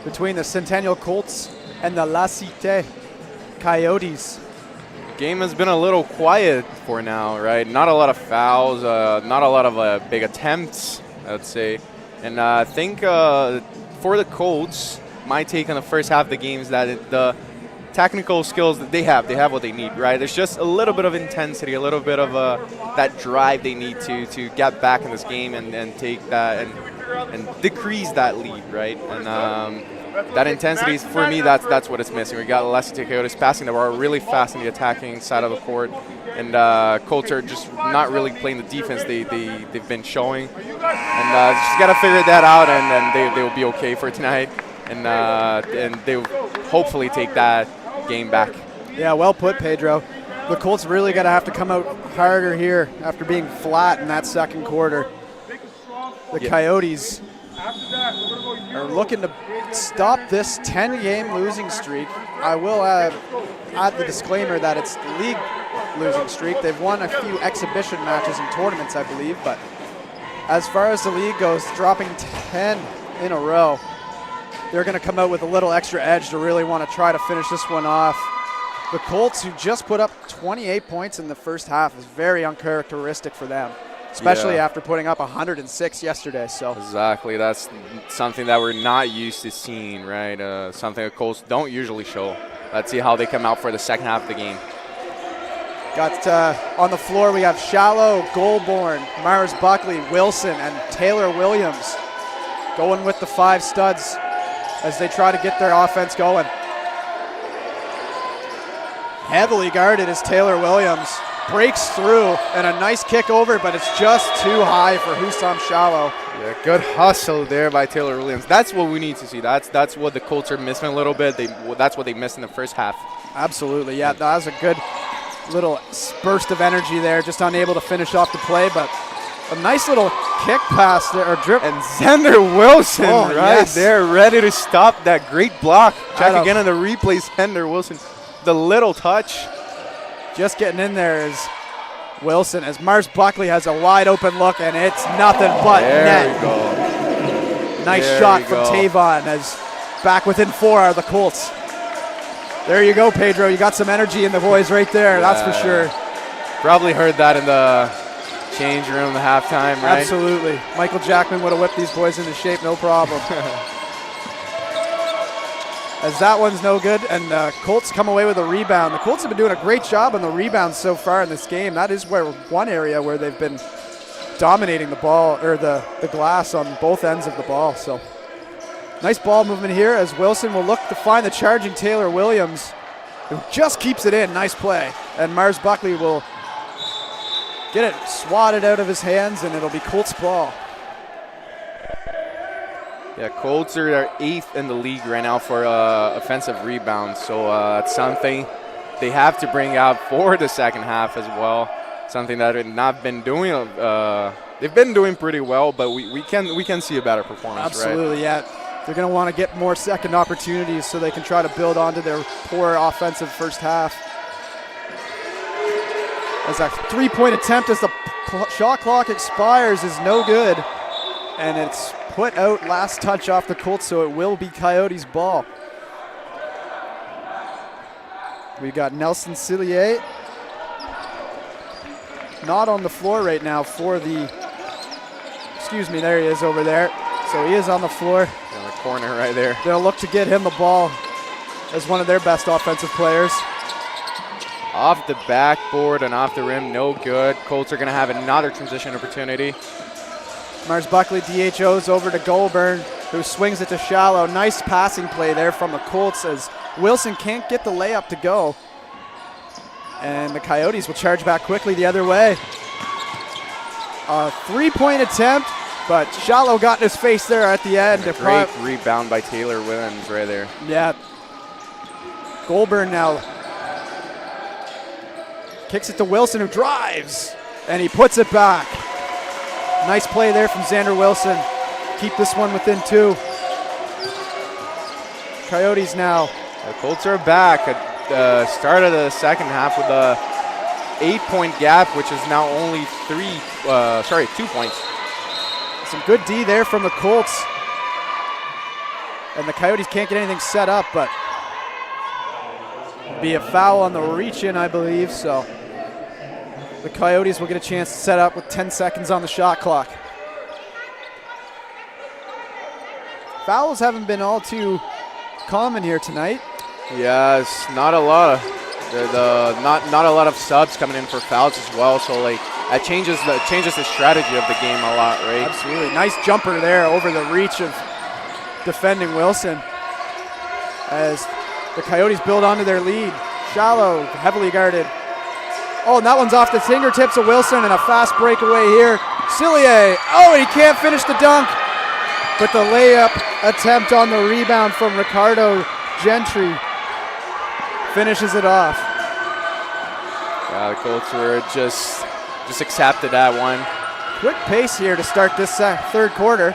between the Centennial Colts and the Cite Coyotes. Game has been a little quiet for now, right? Not a lot of fouls, not a lot of big attempts, I would say. And I think for the Colts, my take on the first half of the game is that the technical skills that they have what they need, right? There's just a little bit of intensity, a little bit of that drive they need to get back in this game and take that and decrease that lead, right? And that intensity, for me, that's what it's missing. We got Cite Coyotes passing the ball really fast in the attacking side of the court, and Colts are just not really playing the defense they've been showing. And just got to figure that out, and then they'll be okay for tonight. And they'll hopefully take that game back. Yeah, well put, Pedro. The Colts really got to have to come out harder here after being flat in that second quarter. The Coyotes are looking to stop this 10-game losing streak. I will add the disclaimer that it's the league losing streak. They've won a few exhibition matches and tournaments, I believe, but as far as the league goes, dropping 10 in a row, they're going to come out with a little extra edge to really want to try to finish this one off. The Colts, who just put up 28 points in the first half, is very uncharacteristic for them, especially after putting up 106 yesterday. So exactly, that's something that we're not used to seeing, right? Something the Colts don't usually show. Let's see how they come out for the second half of the game. Got on the floor, we have Shallo, Goulbourne, Mars Buckley, Wilson, and Taylor Williams going with the 5 studs as they try to get their offense going. Heavily guarded is Taylor Williams. Breaks through, and a nice kick over, but it's just too high for Husam Shallo. Yeah, good hustle there by Taylor Williams. That's what we need to see. That's what the Colts are missing a little bit. That's what they missed in the first half. Absolutely, yeah, that was a good little burst of energy there, just unable to finish off the play, but a nice little kick pass there, or drip. And Xander Wilson there, ready to stop that great block. Check again on the replay, Xander Wilson. The little touch. Just getting in there is Wilson as Mars Buckley has a wide open look, and it's nothing but net. There we go. Nice shot from Tavon as back within 4 are the Colts. There you go, Pedro. You got some energy in the boys right there, that's for sure. Probably heard that in the change room, the halftime, right? Absolutely. Michael Jackman would have whipped these boys into shape, no problem. As that one's no good, and Colts come away with a rebound. The Colts have been doing a great job on the rebounds so far in this game. That is one area where they've been dominating the ball, or the glass on both ends of the ball. So nice ball movement here as Wilson will look to find the charging Taylor Williams, who just keeps it in. Nice play. And Mars Buckley will get it swatted out of his hands, and it'll be Colts ball. Yeah, Colts are 8th in the league right now for offensive rebounds, so it's something they have to bring out for the second half as well. Something that they've not been doing. They've been doing pretty well, but we can see a better performance. Absolutely, yeah. They're going to want to get more second opportunities so they can try to build onto their poor offensive first half. As a 3-point attempt as the shot clock expires is no good, and it's put out, last touch off the Colts, so it will be Coyotes ball. We've got Nelson Cillier not on the floor right now for the, there he is over there. So he is on the floor. In the corner right there. They'll look to get him the ball as one of their best offensive players. Off the backboard and off the rim, no good. Colts are going to have another transition opportunity. Mars Buckley DHOs over to Goulbourne, who swings it to Shallo. Nice passing play there from the Colts as Wilson can't get the layup to go. And the Coyotes will charge back quickly the other way. A 3-point attempt, but Shallo got in his face there at the end. A great rebound by Taylor Williams right there. Yeah. Goulbourne now kicks it to Wilson, who drives, and he puts it back. Nice play there from Xander Wilson. Keep this one within 2. Coyotes now. The Colts are back at the start of the second half with a 8-point gap, which is now only 2 points. Some good D there from the Colts. And the Coyotes can't get anything set up, but it'll be a foul on the reach-in, I believe. So the Coyotes will get a chance to set up with 10 seconds on the shot clock. Fouls haven't been all too common here tonight. Yes, not a lot of not a lot of subs coming in for fouls as well. So like that changes the strategy of the game a lot, right? Absolutely, nice jumper there over the reach of defending Wilson as the Coyotes build onto their lead. Shallo, heavily guarded. Oh, and that one's off the fingertips of Wilson, and a fast breakaway here. Cillier, oh, and he can't finish the dunk. But the layup attempt on the rebound from Ricardo Gentry finishes it off. Yeah, the Colts were just accepted that one. Quick pace here to start this third quarter.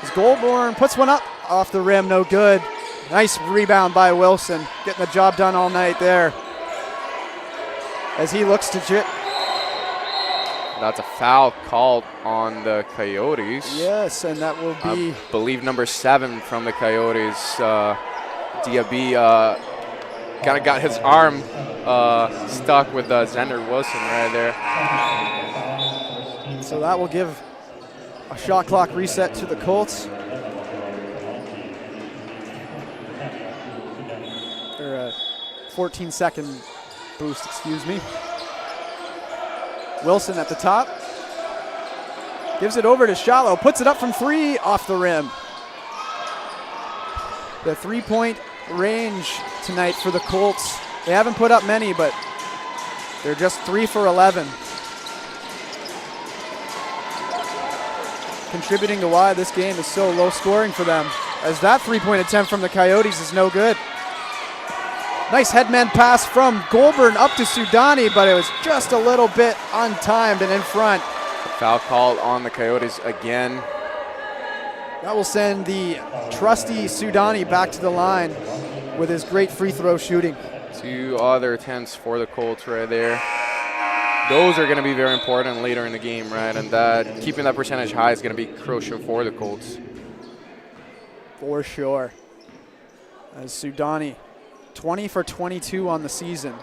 As Goulbourne puts one up off the rim, no good. Nice rebound by Wilson, getting the job done all night there. As he looks to That's a foul called on the Coyotes. Yes, and that will be, I believe, number 7 from the Coyotes. Diaby kind of got his arm stuck with Xander Wilson right there. so that will give a shot clock reset to the Colts. Or a 14-second boost, excuse me. Wilson at the top. Gives it over to Shallo. Puts it up from 3 off the rim. The three-point range tonight for the Colts. They haven't put up many, but they're just 3 for 11. Contributing to why this game is so low scoring for them, as that three-point attempt from the Coyotes is no good. Nice headman pass from Goulbourne up to Sudani, but it was just a little bit untimed and in front. Foul called on the Coyotes again. That will send the trusty Sudani back to the line with his great free throw shooting. 2 other attempts for the Colts right there. Those are going to be very important later in the game, right? And that keeping that percentage high is going to be crucial for the Colts. For sure. As Sudani, 20 for 22 on the season.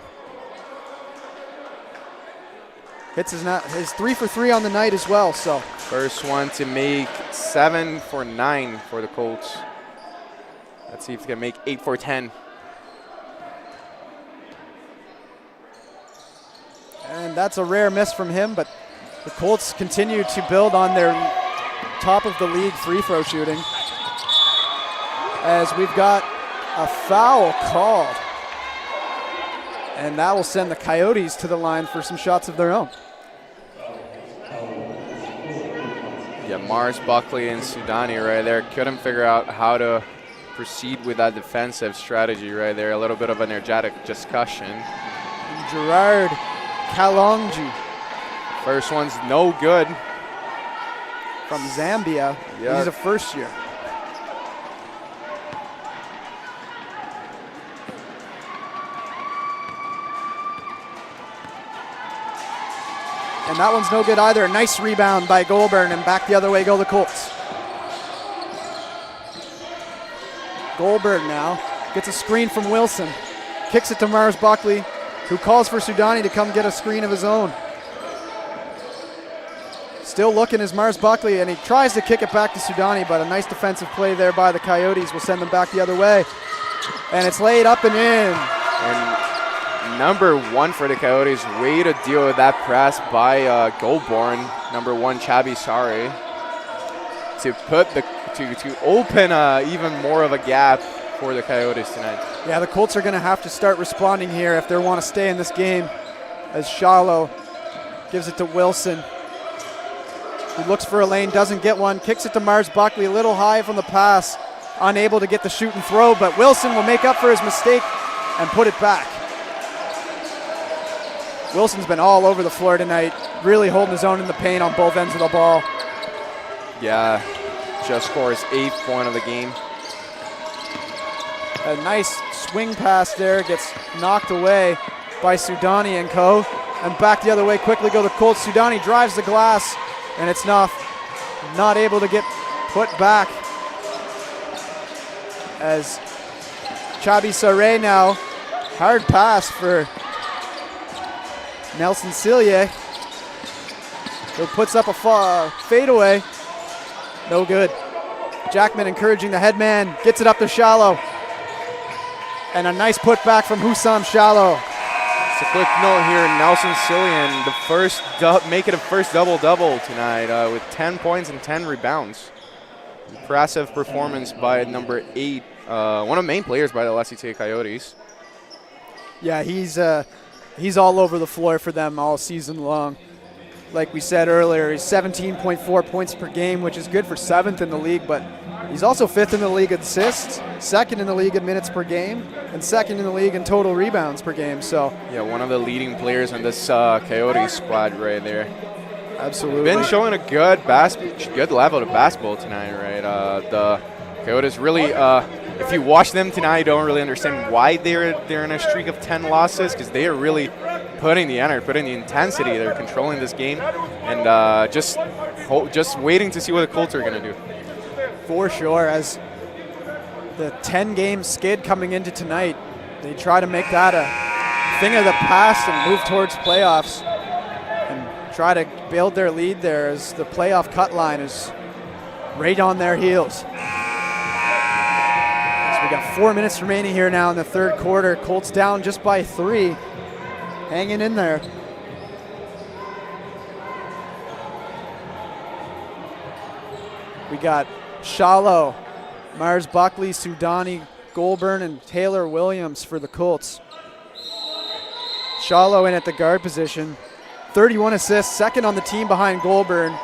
Hits his 3 for 3 on the night as well. So First one to make 7 for 9 for the Colts. Let's see if he can make 8 for 10. And that's a rare miss from him, but the Colts continue to build on their top of the league free throw shooting. As we've got a foul called. And that will send the Coyotes to the line for some shots of their own. Yeah, Mars, Buckley, and Sudani right there couldn't figure out how to proceed with that defensive strategy right there. A little bit of an energetic discussion. And Gerard Kalonji First one's no good. from Zambia. Yeah. He's a first year. And that one's no good either. Nice rebound by Goulbourne, and back the other way go the Colts. Goulbourne now gets a screen from Wilson. Kicks it to Mars Buckley, who calls for Sudani to come get a screen of his own. Still looking is Mars Buckley, and he tries to kick it back to Sudani, but a nice defensive play there by the Coyotes will send them back the other way. And it's laid up and in. And number 1 for the Coyotes, way to deal with that press by Goulbourne. Number 1, Chabi Sari, to open even more of a gap for the Coyotes tonight. Yeah, the Colts are going to have to start responding here if they want to stay in this game, as Shallo gives it to Wilson, who looks for a lane, doesn't get one, kicks it to Mars Buckley, a little high from the pass, unable to get the shoot and throw, but Wilson will make up for his mistake and put it back. Wilson's been all over the floor tonight, really holding his own in the paint on both ends of the ball. Yeah, just scores 8th point of the game. A nice swing pass there, gets knocked away by Sudani and co. And back the other way quickly go the Colts. Sudani drives the glass, and it's enough not able to get put back as Chabi Sare now. Hard pass for Nelson Cillier. Who puts up a fadeaway. No good. Jackman encouraging the headman. Gets it up to Shallo. And a nice putback from Husam Shallo. Just a quick note here, Nelson Cillian, making a first double-double tonight with 10 points and 10 rebounds. Impressive performance by number 8, one of the main players by the Cite Coyotes. Yeah, he's all over the floor for them all season long. Like we said earlier, he's 17.4 points per game, which is good for 7th in the league, but he's also 5th in the league in assists, 2nd in the league in minutes per game, and 2nd in the league in total rebounds per game. So yeah, one of the leading players in this Coyotes squad right there. Absolutely. Been showing a good level of basketball tonight, right? The Coyotes really, if you watch them tonight, you don't really understand why they're in a streak of 10 losses, because they are really putting the energy, putting the intensity. They're controlling this game, and just waiting to see what the Colts are going to do. For sure, as the 10-game skid coming into tonight, they try to make that a thing of the past and move towards playoffs and try to build their lead there as the playoff cut line is right on their heels. So we got 4 minutes remaining here now in the third quarter. Colts down just by 3, hanging in there. We got Shallo, Mars Buckley, Sudani, Goulbourne, and Taylor Williams for the Colts. Shallo in at the guard position. 31 assists, 2nd on the team behind Goulbourne.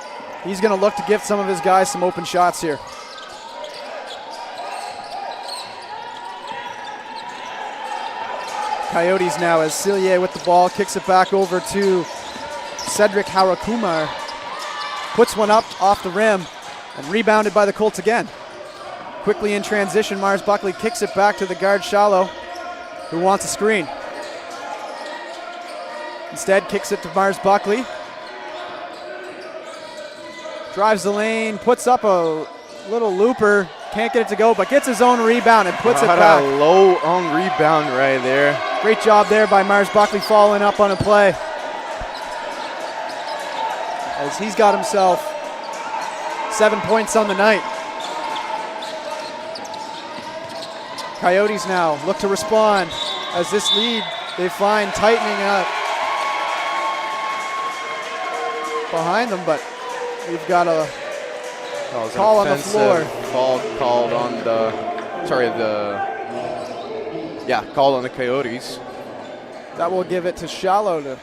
He's going to look to give some of his guys some open shots here. Coyotes now as Cillier with the ball, kicks it back over to Cedric Harakumar. Puts one up off the rim and rebounded by the Colts again. Quickly in transition, Mars Buckley kicks it back to the guard Shallo, who wants a screen. Instead, kicks it to Mars Buckley. Drives the lane, puts up a little looper, can't get it to go, but gets his own rebound and puts it back. A low on rebound right there. Great job there by Mars Buckley following up on a play, as he's got himself 7 points on the night. Coyotes now look to respond as this lead they find tightening up behind them, but we've got a call on the floor. Called on called on the Coyotes. That will give it to Shallo to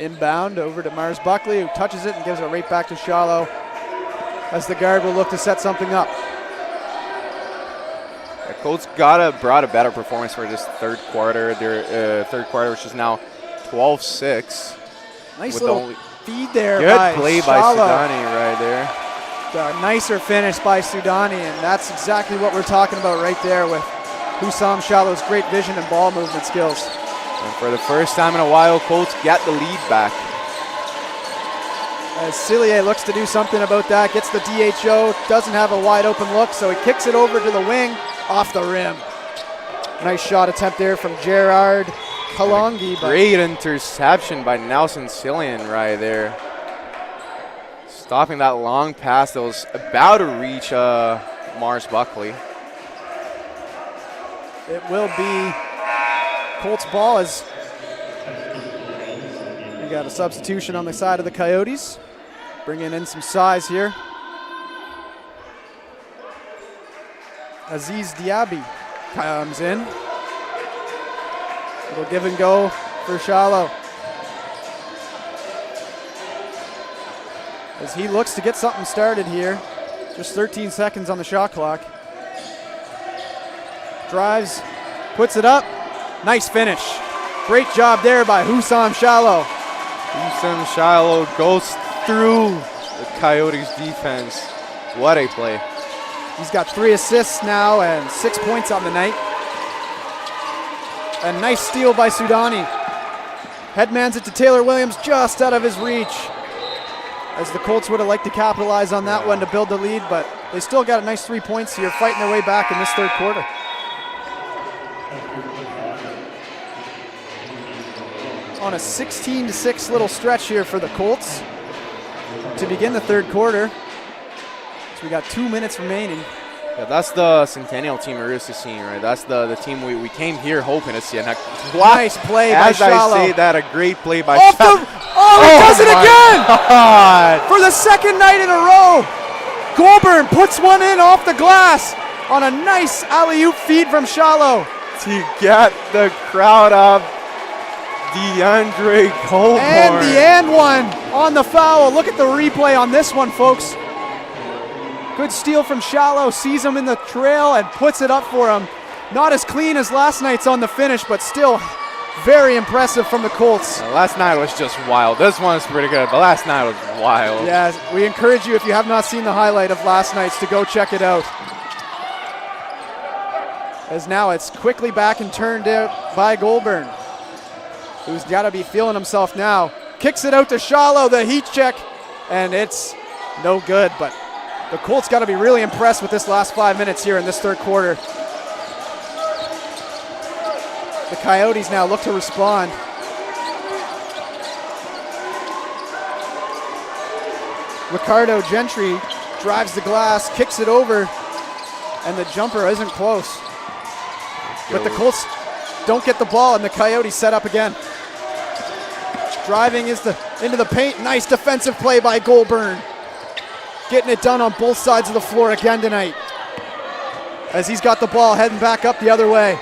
inbound over to Mars Buckley, who touches it and gives it right back to Shallo as the guard will look to set something up. The Colts brought a better performance for this third quarter. Their third quarter, which is now 12-6. Nice little feed there. Good play by Sudani right there. A nicer finish by Sudani, and that's exactly what we're talking about right there with Husam Shallo's great vision and ball movement skills. And for the first time in a while, Colts get the lead back. As Cillier looks to do something about that, gets the DHO, doesn't have a wide open look, so he kicks it over to the wing, off the rim. Nice shot attempt there from Gerard Kalongi. Great interception by Nelson Cillian right there. Stopping that long pass that was about to reach Mars Buckley. It will be Colts ball as we got a substitution on the side of the Coyotes. Bringing in some size here. Aziz Diaby comes in. Little give and go for Shallo, as he looks to get something started here. Just 13 seconds on the shot clock. Drives, puts it up. Nice finish. Great job there by Husam Shallo. Husam Shallo goes through the Coyotes defense. What a play. He's got 3 assists now and 6 points on the night. A nice steal by Sudani. Headmans it to Taylor Williams, just out of his reach. as the Colts would have liked to capitalize on that one to build the lead, but they still got a nice 3 points here, fighting their way back in this third quarter. On a 16-6 little stretch here for the Colts to begin the third quarter. So we got 2 minutes remaining. Yeah, that's the Centennial team we're used to seeing, right? That's the team we came here hoping to see. And nice play by Shallo. As I say that, a great play by Shallo. He does it again! God. For the second night in a row. Goulbourne puts one in off the glass on a nice alley-oop feed from Shallo. To get the crowd up, Deandre Goulbourne. And the and one on the foul. Look at the replay on this one, folks. Good steal from Shallo, sees him in the trail and puts it up for him. Not as clean as last night's on the finish, but still very impressive from the Colts. Last night was just wild. This one's pretty good, but last night was wild. Yeah, we encourage you, if you have not seen the highlight of last night's, to go check it out. As now it's quickly back and turned out by Goulbourne, who's got to be feeling himself now. Kicks it out to Shallo, the heat check, and it's no good, but the Colts got to be really impressed with this last 5 minutes here in this third quarter. The Coyotes now look to respond. Ricardo Gentry drives the glass, kicks it over, and the jumper isn't close. But the Colts don't get the ball, and the Coyotes set up again. Driving into the paint. Nice defensive play by Goulbourne. Getting it done on both sides of the floor again tonight, as he's got the ball heading back up the other way.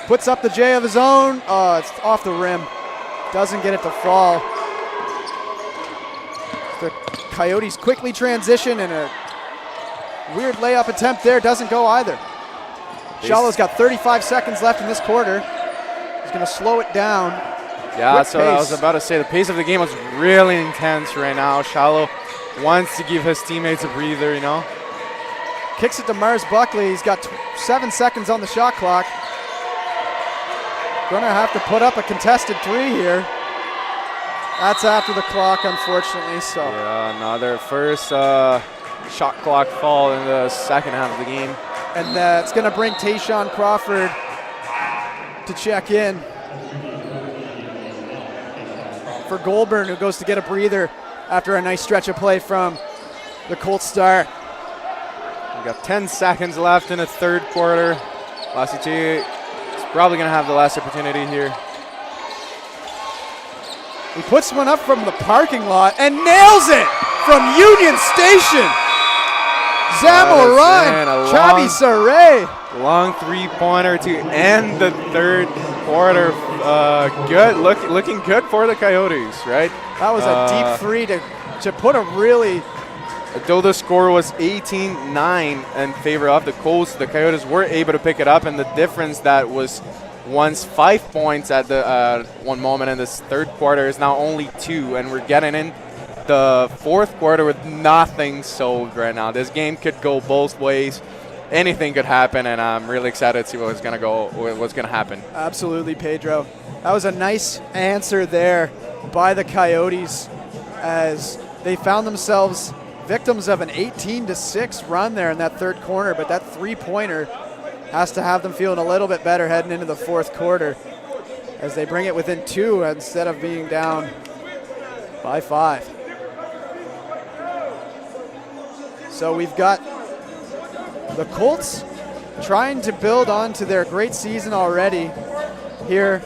Puts up the J of his own. Oh, it's off the rim. Doesn't get it to fall. The Coyotes quickly transition, and a weird layup attempt there doesn't go either. Shallo's got 35 seconds left in this quarter. He's going to slow it down. Yeah, so I was about to say the pace of the game was really intense right now. Shallo wants to give his teammates a breather, you know. Kicks it to Mars Buckley. He's got 7 seconds on the shot clock. Gonna have to put up a contested three here. That's after the clock, unfortunately. So yeah, another first shot clock fall in the second half of the game. And it's gonna bring Tayshawn Crawford to check in for Goulbourne, who goes to get a breather after a nice stretch of play from the Colts star. We got 10 seconds left in the third quarter. Lasite is probably going to have the last opportunity here. He puts one up from the parking lot and nails it from Union Station. Zamoran, Chavi Saray. Long three-pointer to end the third quarter. Good, looking good for the Coyotes, right? That was a deep three to put a really... Though the score was 18-9 in favor of the Colts, the Coyotes were able to pick it up, and the difference that was once 5 points at the one moment in this third quarter is now only 2, and we're getting in the fourth quarter with nothing sold right now. This game could go both ways. Anything could happen, and I'm really excited to see what's going to happen. Absolutely, Pedro. That was a nice answer there by the Coyotes, as they found themselves victims of an 18-6 run there in that third quarter, but that three-pointer has to have them feeling a little bit better heading into the fourth quarter, as they bring it within 2 instead of being down by 5. So we've got the Colts trying to build on to their great season already here,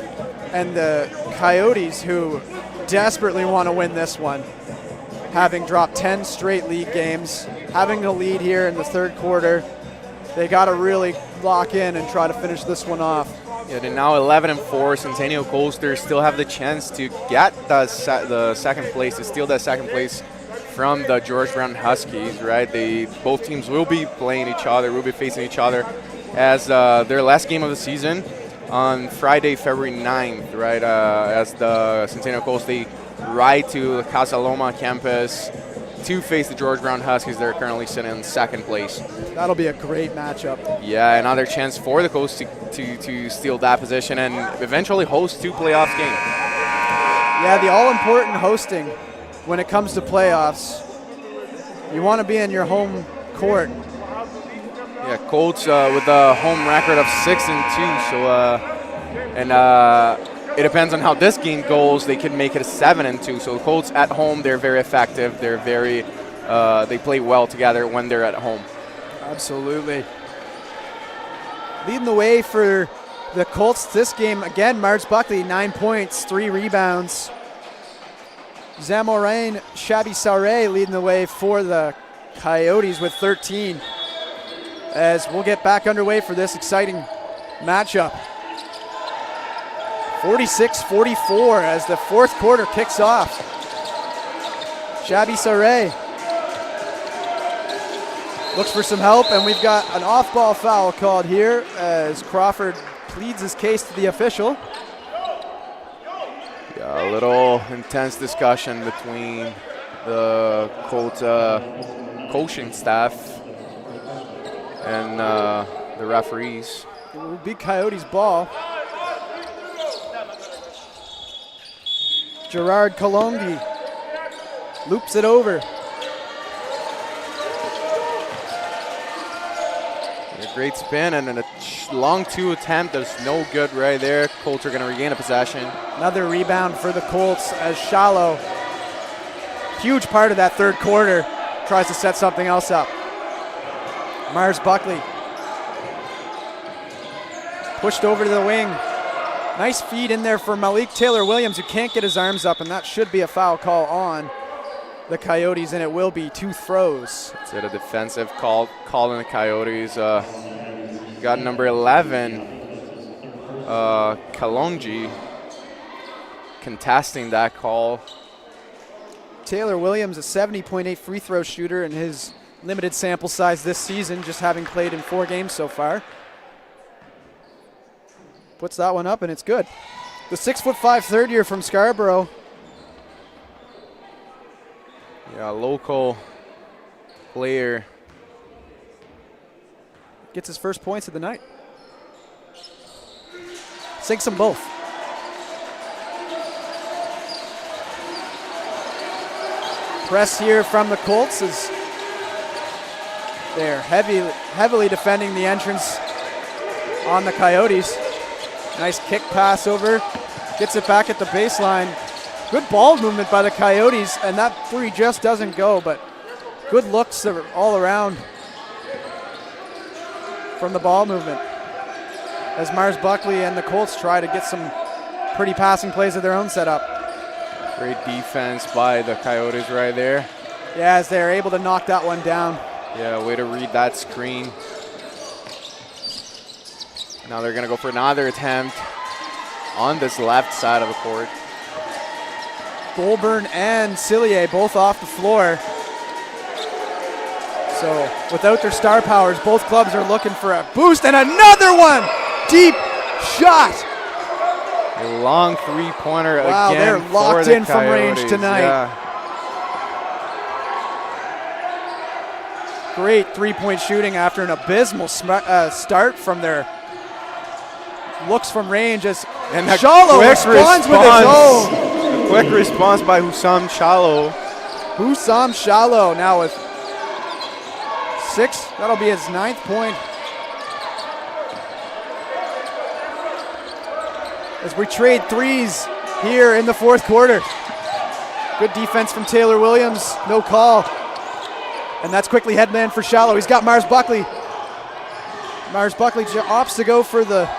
and the Coyotes, who desperately want to win this one, having dropped 10 straight league games, having the lead here in the third quarter. They got to really lock in and try to finish this one off. Yeah, they're now 11-4. Centennial Colts still have the chance to get the second place, to steal that second place from the George Brown Huskies, right? Both teams will be playing each other, will be facing each other as their last game of the season on Friday, February 9th, right? As the Centennial Colts, they ride to the Casa Loma campus to face the George Brown Huskies. They're currently sitting in second place. That'll be a great matchup. Yeah, another chance for the Colts to steal that position and eventually host 2 playoff games. Yeah, the all-important hosting when it comes to playoffs. You want to be in your home court. Yeah, Colts with a home record of 6-2. So, it depends on how this game goes. They could make it a 7-2. So the Colts at home, they're very effective. They're very, they play well together when they're at home. Absolutely. Leading the way for the Colts this game, again, Mars Buckley, 9 points, 3 rebounds. Zamorain Shabby-Sauret leading the way for the Coyotes with 13. As we'll get back underway for this exciting matchup. 46-44 as the fourth quarter kicks off. Shabby-Sauret looks for some help, and we've got an off-ball foul called here as Crawford pleads his case to the official. Yeah, a little intense discussion between the Colts coaching staff and the referees. It will be Coyotes' ball. Gerard Colombi loops it over. A great spin and a long 2 attempt that's no good right there. Colts are going to regain a possession. Another rebound for the Colts as Shallo, huge part of that third quarter, tries to set something else up. Mars Buckley pushed over to the wing. Nice feed in there for Malik Taylor-Williams, who can't get his arms up, and that should be a foul call on the Coyotes, and it will be 2 throws. It's a defensive call in the Coyotes. Got number 11, Kalonji, contesting that call. Taylor-Williams, a 70.8 free throw shooter in his limited sample size this season, just having played in 4 games so far. Puts that one up, and it's good. The 6'5" third year from Scarborough. Yeah, local player. Gets his first points of the night. Sinks them both. Press here from the Colts as they're heavily defending the entrance on the Coyotes. Nice kick pass over. Gets it back at the baseline. Good ball movement by the Coyotes, and that 3 just doesn't go, but good looks all around from the ball movement as Mars Buckley and the Colts try to get some pretty passing plays of their own set up. Great defense by the Coyotes right there. Yeah, as they're able to knock that one down. Yeah, way to read that screen. Now they're going to go for another attempt on this left side of the court. Goulbourne and Cillier both off the floor. So without their star powers, both clubs are looking for a boost, and another one! Deep shot! A long 3-pointer wow, again. They're locked in from range tonight. Yeah. Great 3-point shooting after an abysmal start from their looks from range as Shallo responds with his own. A quick response by Husam Shallo. Husam Shallo now with 6. That'll be his 9th point. As we trade threes here in the fourth quarter. Good defense from Taylor-Williams. No call. And that's quickly headman for Shallo. He's got Mars Buckley. Mars Buckley opts to go for the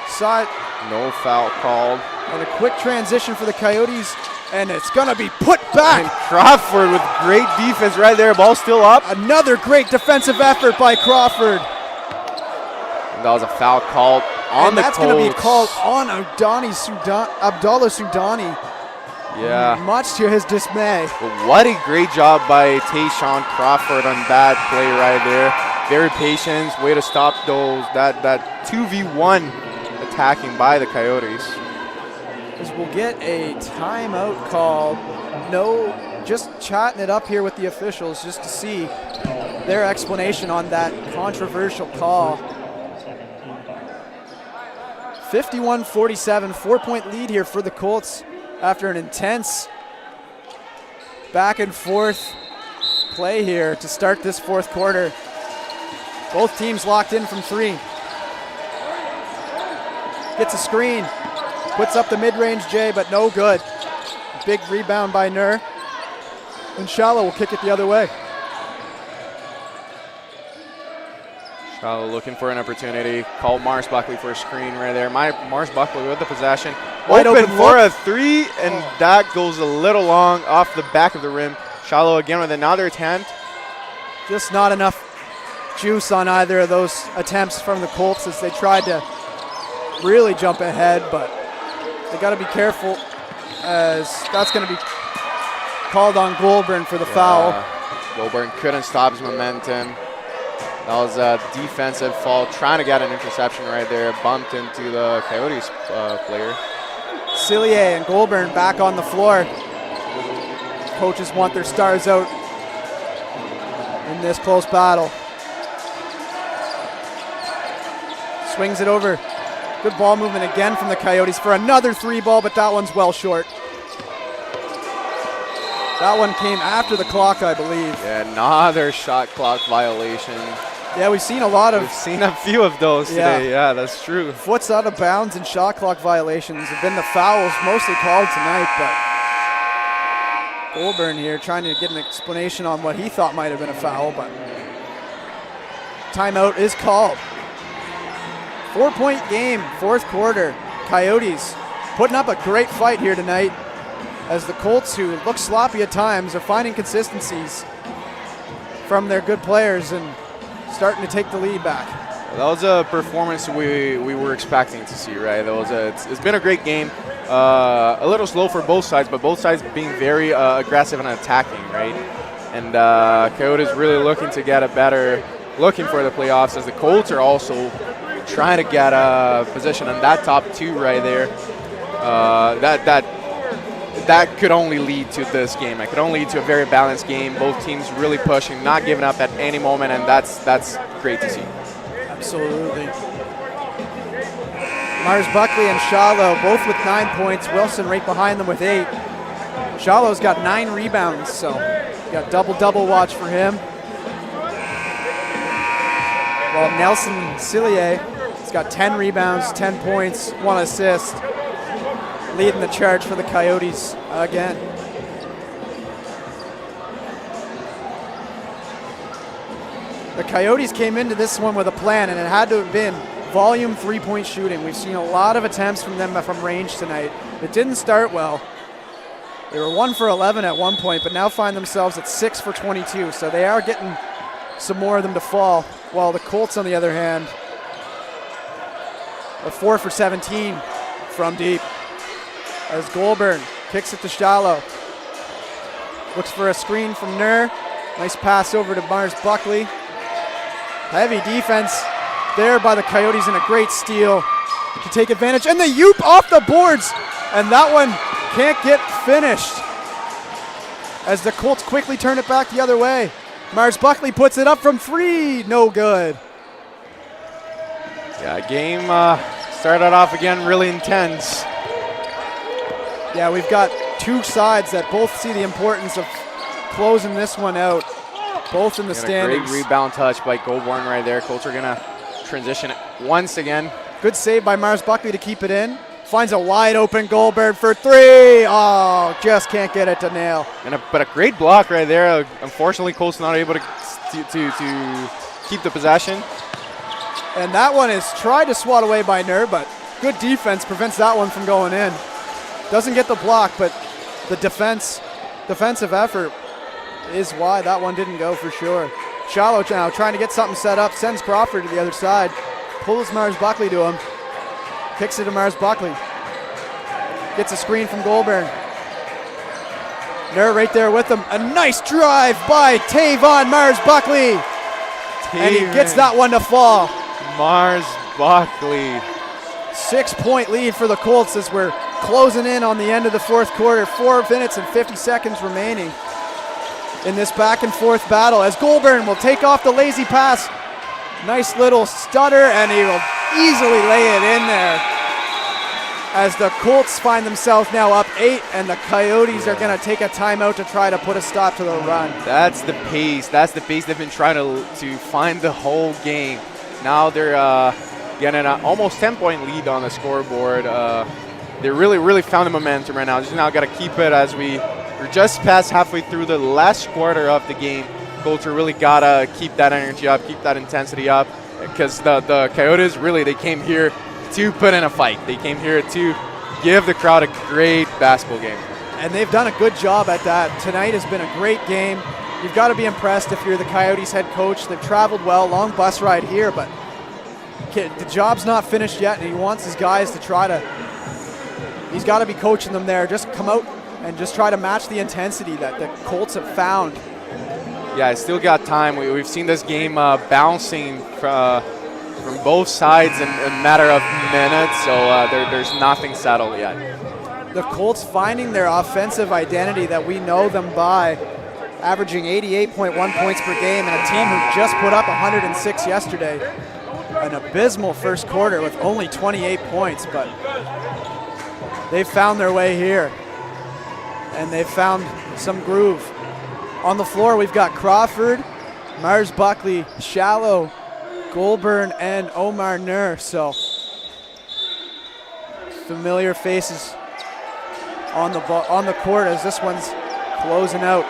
side. No foul called. And a quick transition for the Coyotes. And it's going to be put back. And Crawford with great defense right there. Ball still up. Another great defensive effort by Crawford. And that was a foul called on and the that's Colts. going to be called on Abdallah Soudani. Yeah. Much to his dismay. But what a great job by Tayshawn Crawford on that play right there. Very patient, way to stop those that 2v1 attacking by the Coyotes. As we'll get a timeout called. No, just chatting it up here with the officials just to see their explanation on that controversial call. 51-47, 4-point lead here for the Colts after an intense back and forth play here to start this fourth quarter. Both teams locked in from 3. Gets a screen, puts up the mid-range J, but no good. Big rebound by Nur. And Shallo will kick it the other way. Shallo looking for an opportunity. Called Mars Buckley for a screen right there. Mars Buckley with the possession. Wide open for a 3, and that goes a little long off the back of the rim. Shallo again with another attempt. Just not enough juice on either of those attempts from the Colts as they tried to really jump ahead, but they got to be careful as that's going to be called on Goulbourne for the foul. Goulbourne couldn't stop his momentum. That was a defensive foul, trying to get an interception right there. Bumped into the Coyotes player. Cillier and Goulbourne back on the floor. Coaches want their stars out in this close battle. Swings it over. Good ball movement again from the Coyotes for another 3 ball, but that one's well short. That one came after the clock, I believe. Yeah, another shot clock violation. Yeah, we've seen a few of those today. Yeah, that's true. Foot's out of bounds and shot clock violations have been the fouls mostly called tonight, but Goulbourne here trying to get an explanation on what he thought might have been a foul, but timeout is called. 4-point game, fourth quarter. Coyotes putting up a great fight here tonight as the Colts, who look sloppy at times, are finding consistencies from their good players and starting to take the lead back. That was a performance we were expecting to see, right? It's been a great game. A little slow for both sides, but both sides being very aggressive and attacking, right? And Coyotes really looking to get looking for the playoffs, as the Colts are also trying to get a position on that top 2 right there. That could only lead to this game. It could only lead to a very balanced game. Both teams really pushing, not giving up at any moment, and that's great to see. Absolutely. Mars Buckley and Shallo both with 9 points. Wilson right behind them with 8. Shallo's got 9 rebounds, so you got double watch for him. While Nelson Cillier has got 10 rebounds, 10 points, 1 assist, leading the charge for the Coyotes again. The Coyotes came into this one with a plan, and it had to have been volume 3-point shooting. We've seen a lot of attempts from them from range tonight. It didn't start well. They were 1 for 11 at one point, but now find themselves at 6 for 22. So they are getting some more of them to fall, while the Colts, on the other hand, are 4 for 17 from deep. As Goulbourne kicks it to Shallo. Looks for a screen from Nur. Nice pass over to Mars Buckley. Heavy defense there by the Coyotes, and a great steal to take advantage. And the Yoop off the boards, and that one can't get finished as the Colts quickly turn it back the other way. Mars Buckley puts it up from 3, no good. Yeah, game started off again really intense. Yeah, we've got 2 sides that both see the importance of closing this one out, both in the standings. A great rebound touch by Goulbourne right there. Colts are going to transition it once again. Good save by Mars Buckley to keep it in. Finds a wide open Goulbourne for 3. Oh, just can't get it to nail. But a great block right there. Unfortunately, Colts not able to keep the possession. And that one is tried to swat away by Nur, but good defense prevents that one from going in. Doesn't get the block, but the defensive effort is why that one didn't go for sure. Shallo now trying to get something set up, sends Crawford to the other side, pulls Mars Buckley to him, kicks it to Mars Buckley. Gets a screen from Goulbourne. Nur right there with him. A nice drive by Tavon Mars Buckley. And he gets that one to fall. Mars Buckley. 6-point lead for the Colts as we're closing in on the end of the fourth quarter. 4 minutes and 50 seconds remaining in this back and forth battle as Goulbourne will take off the lazy pass. Nice little stutter, and he will easily lay it in there as the Colts find themselves now up 8, and the Coyotes are going to take a timeout to try to put a stop to the run. That's the pace. That's the pace they've been trying to find the whole game. Now they're getting an almost 10-point lead on the scoreboard. They really found the momentum right now. Just now got to keep it as we're just past halfway through the last quarter of the game. Colts are really got to keep that energy up, keep that intensity up, because the Coyotes really, they came here to put in a fight. They came here to give the crowd a great basketball game. And they've done a good job at that. Tonight has been a great game. You've got to be impressed if you're the Coyotes head coach. They've traveled well, long bus ride here, but the job's not finished yet, and he wants his guys to try to, he's got to be coaching them there. Just come out and just try to match the intensity that the Colts have found. Yeah, I still got time. We've seen this game bouncing from both sides in a matter of minutes, so there's nothing settled yet. The Colts finding their offensive identity that we know them by, averaging 88.1 points per game, and a team who just put up 106 yesterday. An abysmal first quarter with only 28 points, but they've found their way here, and they've found some groove. On the floor, we've got Crawford, Mars Buckley, Shallo, Goulbourne, and Omar Nur. So familiar faces on the court as this one's closing out.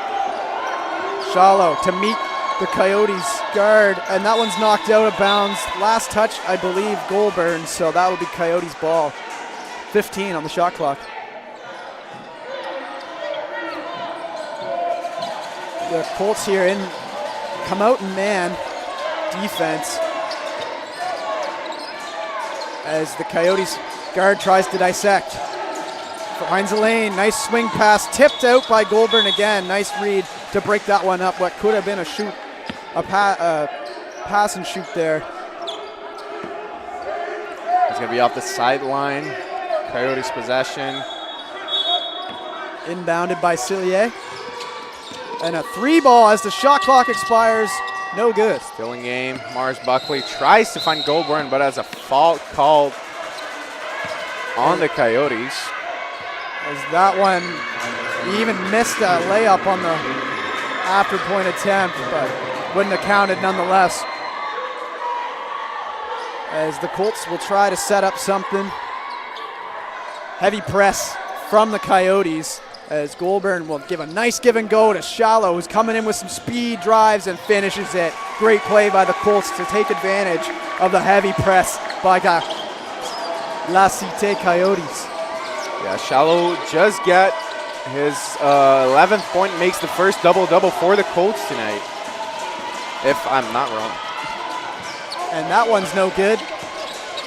Shallo to meet the Coyotes guard, and that one's knocked out of bounds. Last touch, I believe, Goulbourne, so that will be Coyotes ball. 15 on the shot clock. The Colts here come out in man defense as the Coyotes guard tries to dissect. Finds a lane, nice swing pass, tipped out by Goulbourne again. Nice read to break that one up. What could have been a pass and shoot there. It's going to be off the sideline. Coyotes possession. Inbounded by Cillier. And a 3-ball as the shot clock expires. No good. Still in game. Mars Buckley tries to find Goulbourne, but has a fault called on the Coyotes. As that one, he even missed a layup on the after-point attempt, but wouldn't have counted nonetheless. As the Colts will try to set up something. Heavy press from the Coyotes, as Goulbourne will give a nice give and go to Shallo, who's coming in with some speed, drives, and finishes it. Great play by the Colts to take advantage of the heavy press by La Cite Coyotes. Yeah, Shallo just get his 11th point, makes the first double-double for the Colts tonight, if I'm not wrong. And that one's no good.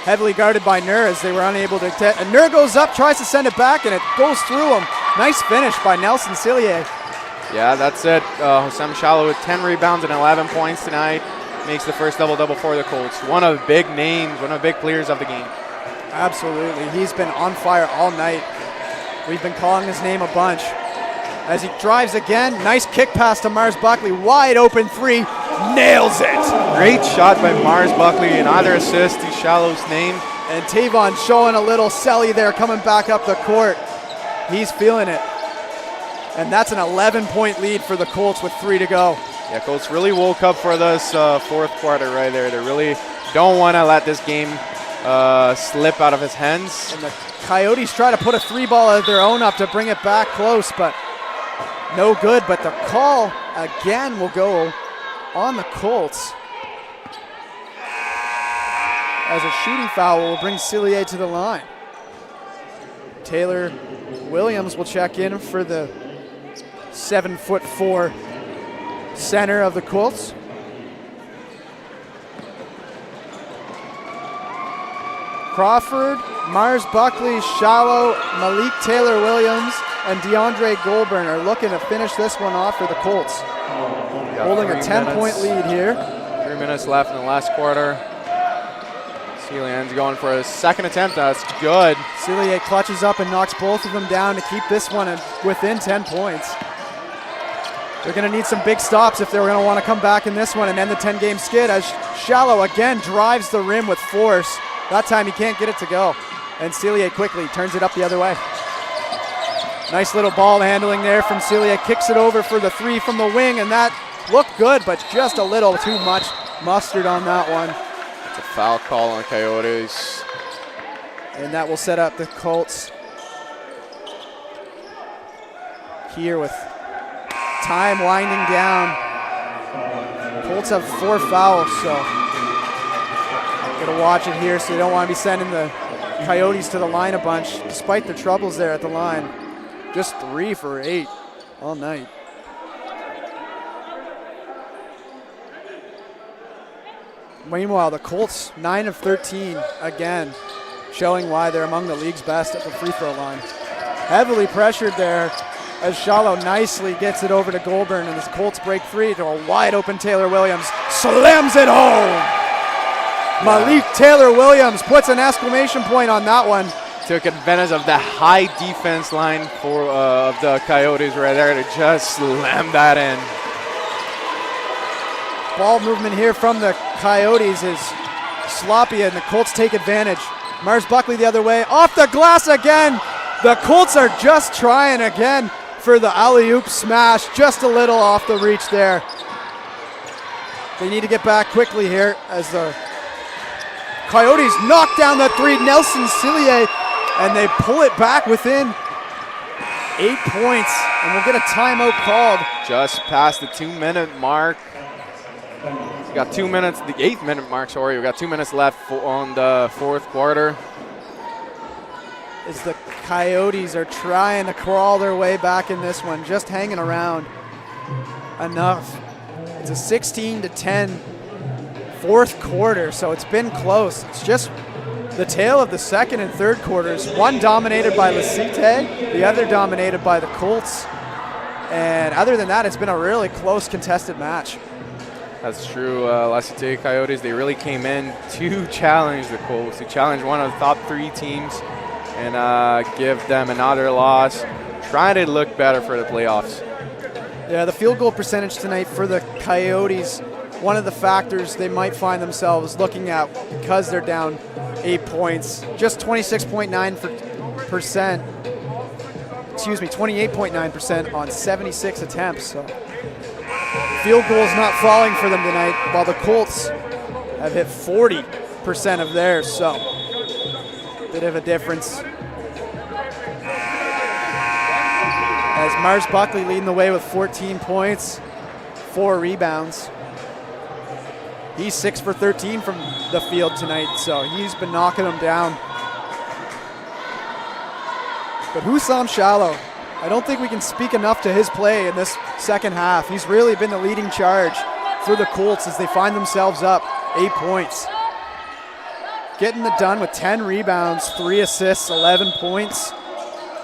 Heavily guarded by Nur as they were unable to and Nur goes up, tries to send it back, and it goes through him. Nice finish by Nelson Cillier. Yeah, that's it. Husam Shallo with 10 rebounds and 11 points tonight. Makes the first double-double for the Colts. One of the big names, one of the big players of the game. Absolutely. He's been on fire all night. We've been calling his name a bunch. As he drives again, nice kick pass to Mars Buckley. Wide open three. Nails it. Great shot by Mars Buckley. Another assist to Shallo's name. And Tavon showing a little celly there, coming back up the court. He's feeling it. And that's an 11-point lead for the Colts with 3 to go. Yeah, Colts really woke up for this fourth quarter right there. They really don't want to let this game slip out of his hands. And the Coyotes try to put a 3-ball of their own up to bring it back close, but no good. But the call again will go on the Colts, as a shooting foul will bring Cillier to the line. Taylor Williams will check in for the 7'4" center of the Colts. Crawford, Mars Buckley, Shallo, Malik Taylor Williams, and Deandre Goulbourne are looking to finish this one off for the Colts. Holding a 10-point lead here. 3 minutes left in the last quarter. Cillian's going for a second attempt. That's good. Cillier clutches up and knocks both of them down to keep this one within 10 points. They're going to need some big stops if they're going to want to come back in this one and end the 10-game skid, as Shallo again drives the rim with force. That time he can't get it to go. And Cillier quickly turns it up the other way. Nice little ball handling there from Cillier. Kicks it over for the 3 from the wing, and that looked good, but just a little too much mustard on that one. It's a foul call on Coyotes. And that will set up the Colts here with time winding down. Colts have 4 fouls, so gotta watch it here, so you don't want to be sending the Coyotes to the line a bunch, despite their troubles there at the line. Just 3 for 8 all night. Meanwhile, the Colts 9 of 13 again, showing why they're among the league's best at the free throw line. Heavily pressured there as Shallo nicely gets it over to Goulbourne, and the Colts break 3 to a wide open Taylor Williams. Slams it home! Malik Taylor Williams puts an exclamation point on that one. Took advantage of the high defense line of the Coyotes right there to just slam that in. Ball movement here from the Coyotes is sloppy, and the Colts take advantage. Mars Buckley the other way, off the glass again. The Colts are just trying again for the alley-oop smash, just a little off the reach there. They need to get back quickly here as the Coyotes knock down the 3, Nelson Cillier, and they pull it back within 8 points, and we'll get a timeout called. Just past the 2-minute mark. We got 2 minutes, the 8th-minute mark, sorry. We got 2 minutes left on the 4th quarter. As the Coyotes are trying to crawl their way back in this one, just hanging around enough. It's a 16-10 4th quarter, so it's been close. It's just the tail of the 2nd and 3rd quarters. One dominated by Cite, the other dominated by the Colts. And other than that, it's been a really close contested match. That's true. Cite Coyotes, they really came in to challenge the Colts, to challenge one of the top 3 teams and give them another loss, trying to look better for the playoffs. Yeah, the field goal percentage tonight for the Coyotes, one of the factors they might find themselves looking at because they're down 8 points. Just 26.9%, 28.9% on 76 attempts. So field goals not falling for them tonight, while the Colts have hit 40% of theirs, so bit of a difference. As Mars Buckley leading the way with 14 points, 4 rebounds. He's 6 for 13 from the field tonight, so he's been knocking them down. But Husam Shallo, I don't think we can speak enough to his play in this second half. He's really been the leading charge for the Colts as they find themselves up 8 points. Getting it done with 10 rebounds, 3 assists, 11 points.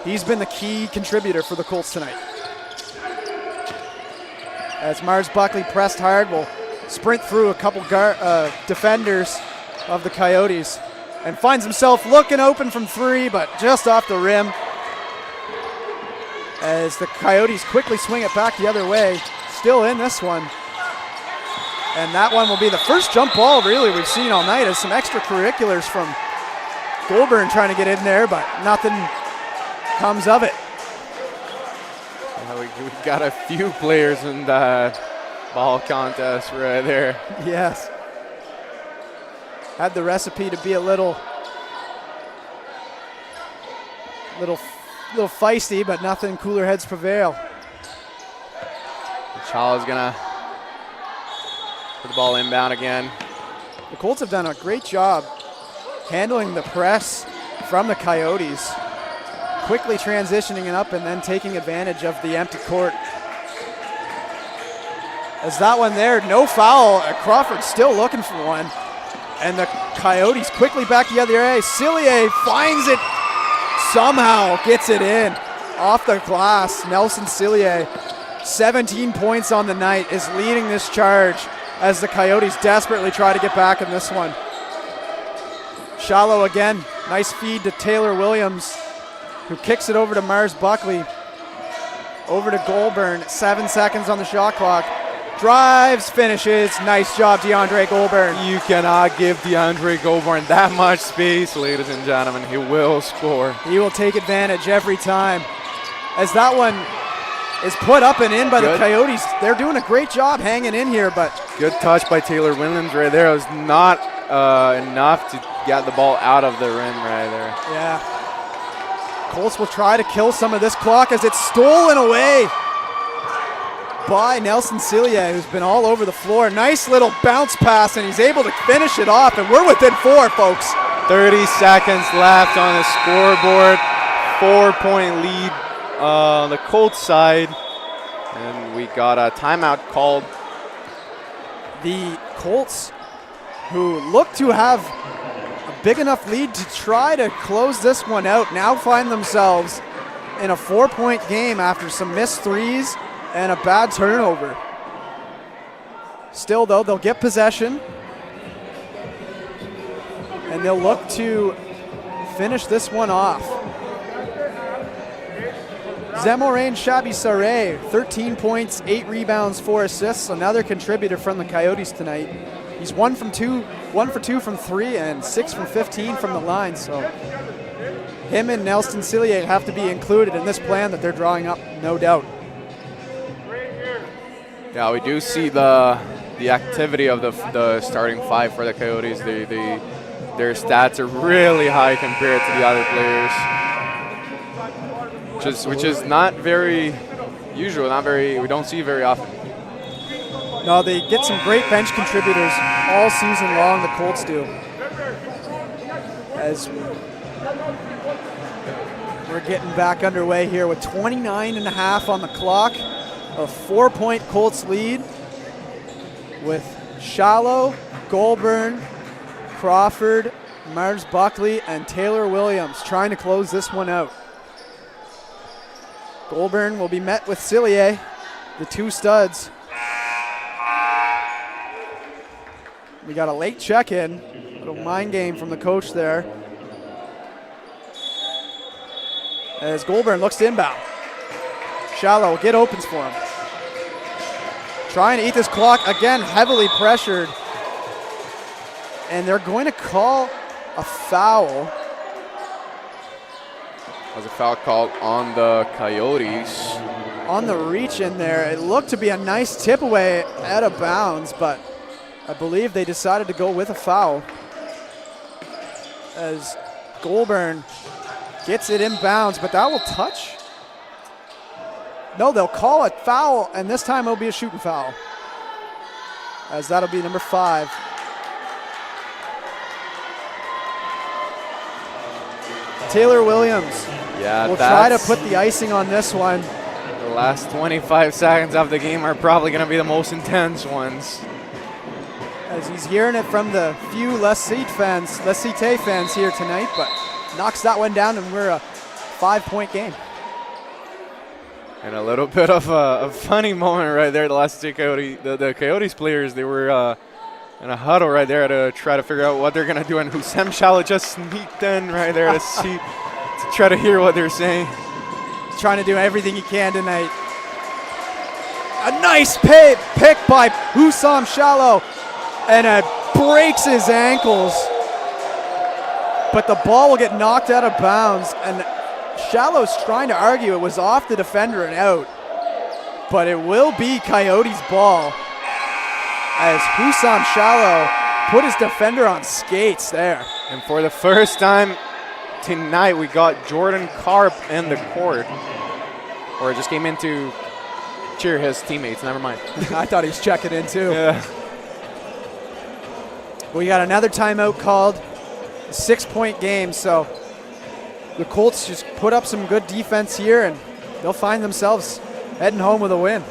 He's been the key contributor for the Colts tonight. As Mars Buckley pressed hard, will sprint through a couple defenders of the Coyotes and finds himself looking open from 3, but just off the rim. As the Coyotes quickly swing it back the other way, still in this one. And that one will be the first jump ball really we've seen all night, as some extracurriculars from Goulbourne trying to get in there, but nothing comes of it. We got a few players in the ball contest right there. Yes. Had the recipe to be a little feisty, but nothing, cooler heads prevail. Shallo's gonna put the ball inbound again. The Colts have done a great job handling the press from the Coyotes, quickly transitioning it up and then taking advantage of the empty court. As that one there, no foul. Crawford still looking for one. And the Coyotes quickly back the other way. Cillier finds it, somehow gets it in. Off the glass, Nelson Cillier, 17 points on the night, is leading this charge as the Coyotes desperately try to get back in this one. Shallo again, nice feed to Taylor Williams, who kicks it over to Mars Buckley. Over to Goulbourne, 7 seconds on the shot clock. Drives, finishes. Nice job, Deandre Goulbourne. You cannot give Deandre Goulbourne that much space, ladies and gentlemen. He will score. He will take advantage every time. As that one is put up and in by the Coyotes. They're doing a great job hanging in here, but good touch by Taylor Williams right there. It was not enough to get the ball out of the rim right there. Yeah. Colts will try to kill some of this clock as it's stolen away by Nelson Cillier, who's been all over the floor. Nice little bounce pass, and he's able to finish it off, and we're within 4, folks. 30 seconds left on the scoreboard. 4-point lead on the Colts side, and we got a timeout called. The Colts, who look to have a big enough lead to try to close this one out, now find themselves in a 4-point game after some missed threes and a bad turnover. Still, though, they'll get possession, and they'll look to finish this one off. Zemorain Shabisare, 13 points, 8 rebounds, 4 assists, another contributor from the Coyotes tonight. He's 1 for 2 from 3, and 6 from 15 from the line, so him and Nelson Cillier have to be included in this plan that they're drawing up, no doubt. Yeah, we do see the activity of the starting 5 for the Coyotes. Their stats are really high compared to the other players, which is not very usual. We don't see very often. No, they get some great bench contributors all season long, the Colts do. As we're getting back underway here with 29.5 on the clock. A 4-point Colts lead with Shallo, Goulbourne, Crawford, Mars Buckley, and Taylor Williams trying to close this one out. Goulbourne will be met with Cillier, the 2 studs. We got a late check-in, little mind game from the coach there. As Goulbourne looks to inbound. Shallo will get opens for him. Trying to eat this clock, again, heavily pressured. And they're going to call a foul. Was a foul called on the Coyotes. On the reach in there, it looked to be a nice tip away out of bounds, but I believe they decided to go with a foul. As Goulbourne gets it in bounds, but that will touch. No, they'll call it foul, and this time it'll be a shooting foul, as that'll be number 5. Taylor Williams will try to put the icing on this one. The last 25 seconds of the game are probably going to be the most intense ones. As he's hearing it from the few Les Cite fans here tonight, but knocks that one down, and we're a 5-point game. And a little bit of a funny moment right there. The last two the Coyotes players, they were in a huddle right there to try to figure out what they're going to do. And Husam Shallo just sneaked in right there to try to hear what they're saying. He's trying to do everything he can tonight. A nice pick by Husam Shallo, and it breaks his ankles. But the ball will get knocked out of bounds, and Shallow's trying to argue it was off the defender and out, but it will be Coyotes' ball as Husam Shallo put his defender on skates there. And for the first time tonight, we got Jordan Karp in the court, or just came in to cheer his teammates. Never mind. I thought he was checking in too. Yeah. We got another timeout called. A 6-point game, so the Colts just put up some good defense here, and they'll find themselves heading home with a win.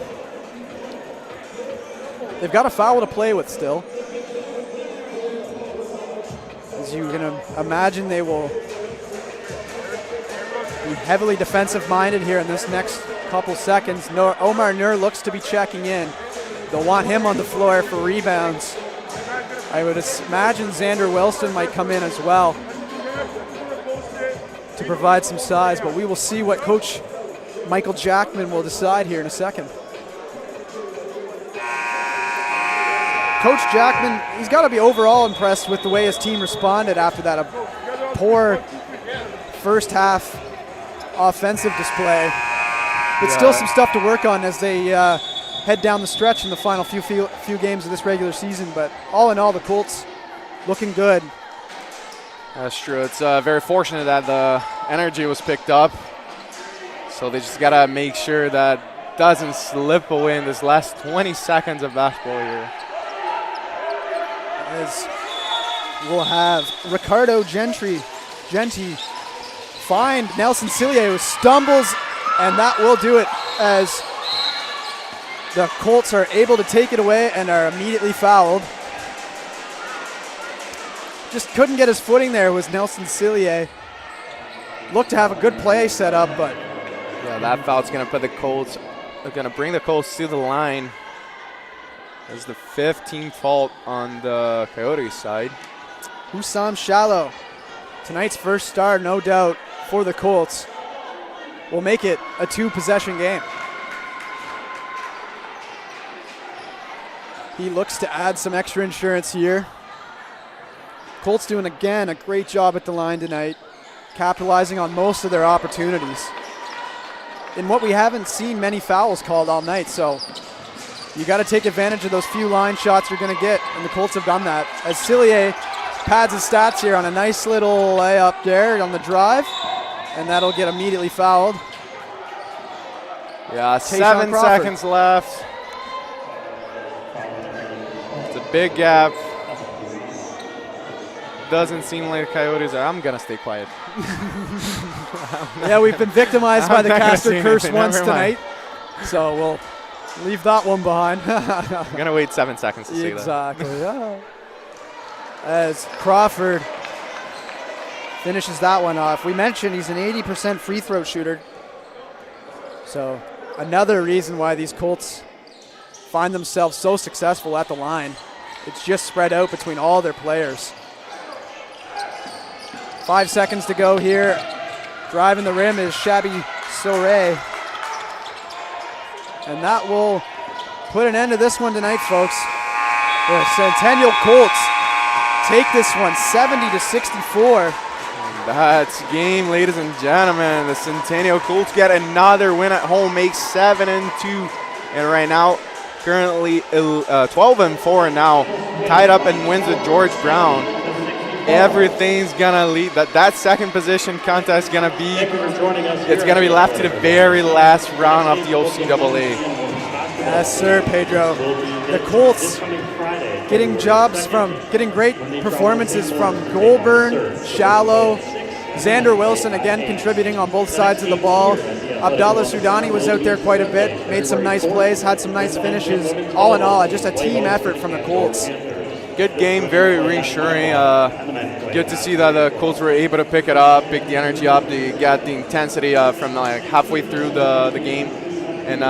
They've got a foul to play with still. As you can imagine, they will be heavily defensive-minded here in this next couple seconds. Omar Nur looks to be checking in. They'll want him on the floor for rebounds. I would imagine Xander Wilson might come in as well to provide some size, but we will see what Coach Michael Jackman will decide here in a second. Coach Jackman, he's got to be overall impressed with the way his team responded after that poor first half offensive display. But still some stuff to work on as they head down the stretch in the final few games of this regular season. But all in all, the Colts looking good. That's true. It's very fortunate that the energy was picked up. So they just got to make sure that doesn't slip away in this last 20 seconds of basketball here. As we'll have Ricardo Genti find Nelson Cillier, who stumbles, and that will do it as the Colts are able to take it away and are immediately fouled. Just couldn't get his footing there was Nelson Cillier. Looked to have a good play set up, but yeah, that foul's going to put the Colts, going to bring the Colts to the line. That's the 15th fault on the Coyotes side. Husam Shallo, tonight's first star, no doubt, for the Colts, will make it a 2-possession game. He looks to add some extra insurance here. Colts doing, again, a great job at the line tonight, capitalizing on most of their opportunities. In what we haven't seen many fouls called all night, so you got to take advantage of those few line shots you're going to get, and the Colts have done that. As Cillier pads his stats here on a nice little layup there on the drive, and that'll get immediately fouled. Yeah, 7 seconds left. It's a big gap. Doesn't seem like the Coyotes are. I'm going to stay quiet. Yeah, we've been victimized by the caster curse once tonight, so we'll leave that one behind. I'm going to wait 7 seconds to say that. Exactly. Yeah. As Crawford finishes that one off. We mentioned he's an 80% free throw shooter. So another reason why these Colts find themselves so successful at the line. It's just spread out between all their players. 5 seconds to go here. Driving the rim is Shabby Soray. And that will put an end to this one tonight, folks. The Centennial Colts take this one 70-64. That's game, ladies and gentlemen. The Centennial Colts get another win at home, make 7-2, and right now currently 12-4 now, tied up in wins with George Brown. Everything's gonna lead. That second position contest is gonna be. It's gonna be left to the very last round of the OCAA. Yes, sir, Pedro. The Colts getting great performances from Goulbourne, Shallo, Xander Wilson again contributing on both sides of the ball. Abdallah Sudani was out there quite a bit, made some nice plays, had some nice finishes. All in all, just a team effort from the Colts. Good game, very reassuring. Good to see that the Colts were able to pick it up, pick the energy up, they got the intensity from like halfway through the game, and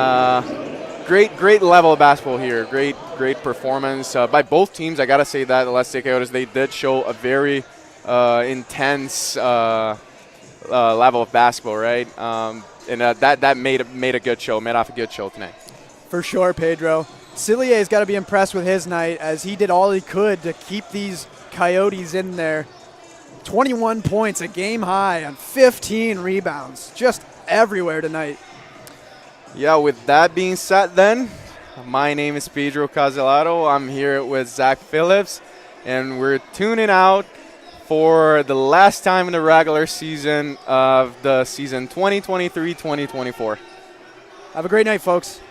great level of basketball here. Great performance by both teams. I gotta say that the Cite Coyotes, they did show a very intense level of basketball, right? And that made a good show, made off a good show tonight. For sure, Pedro. Cillier's got to be impressed with his night as he did all he could to keep these Coyotes in there. 21 points, a game high, on 15 rebounds. Just everywhere tonight. Yeah, with that being said then, my name is Pedro Casalado. I'm here with Zach Phillips, and we're tuning out for the last time in the regular season of the season 2023-2024. Have a great night, folks.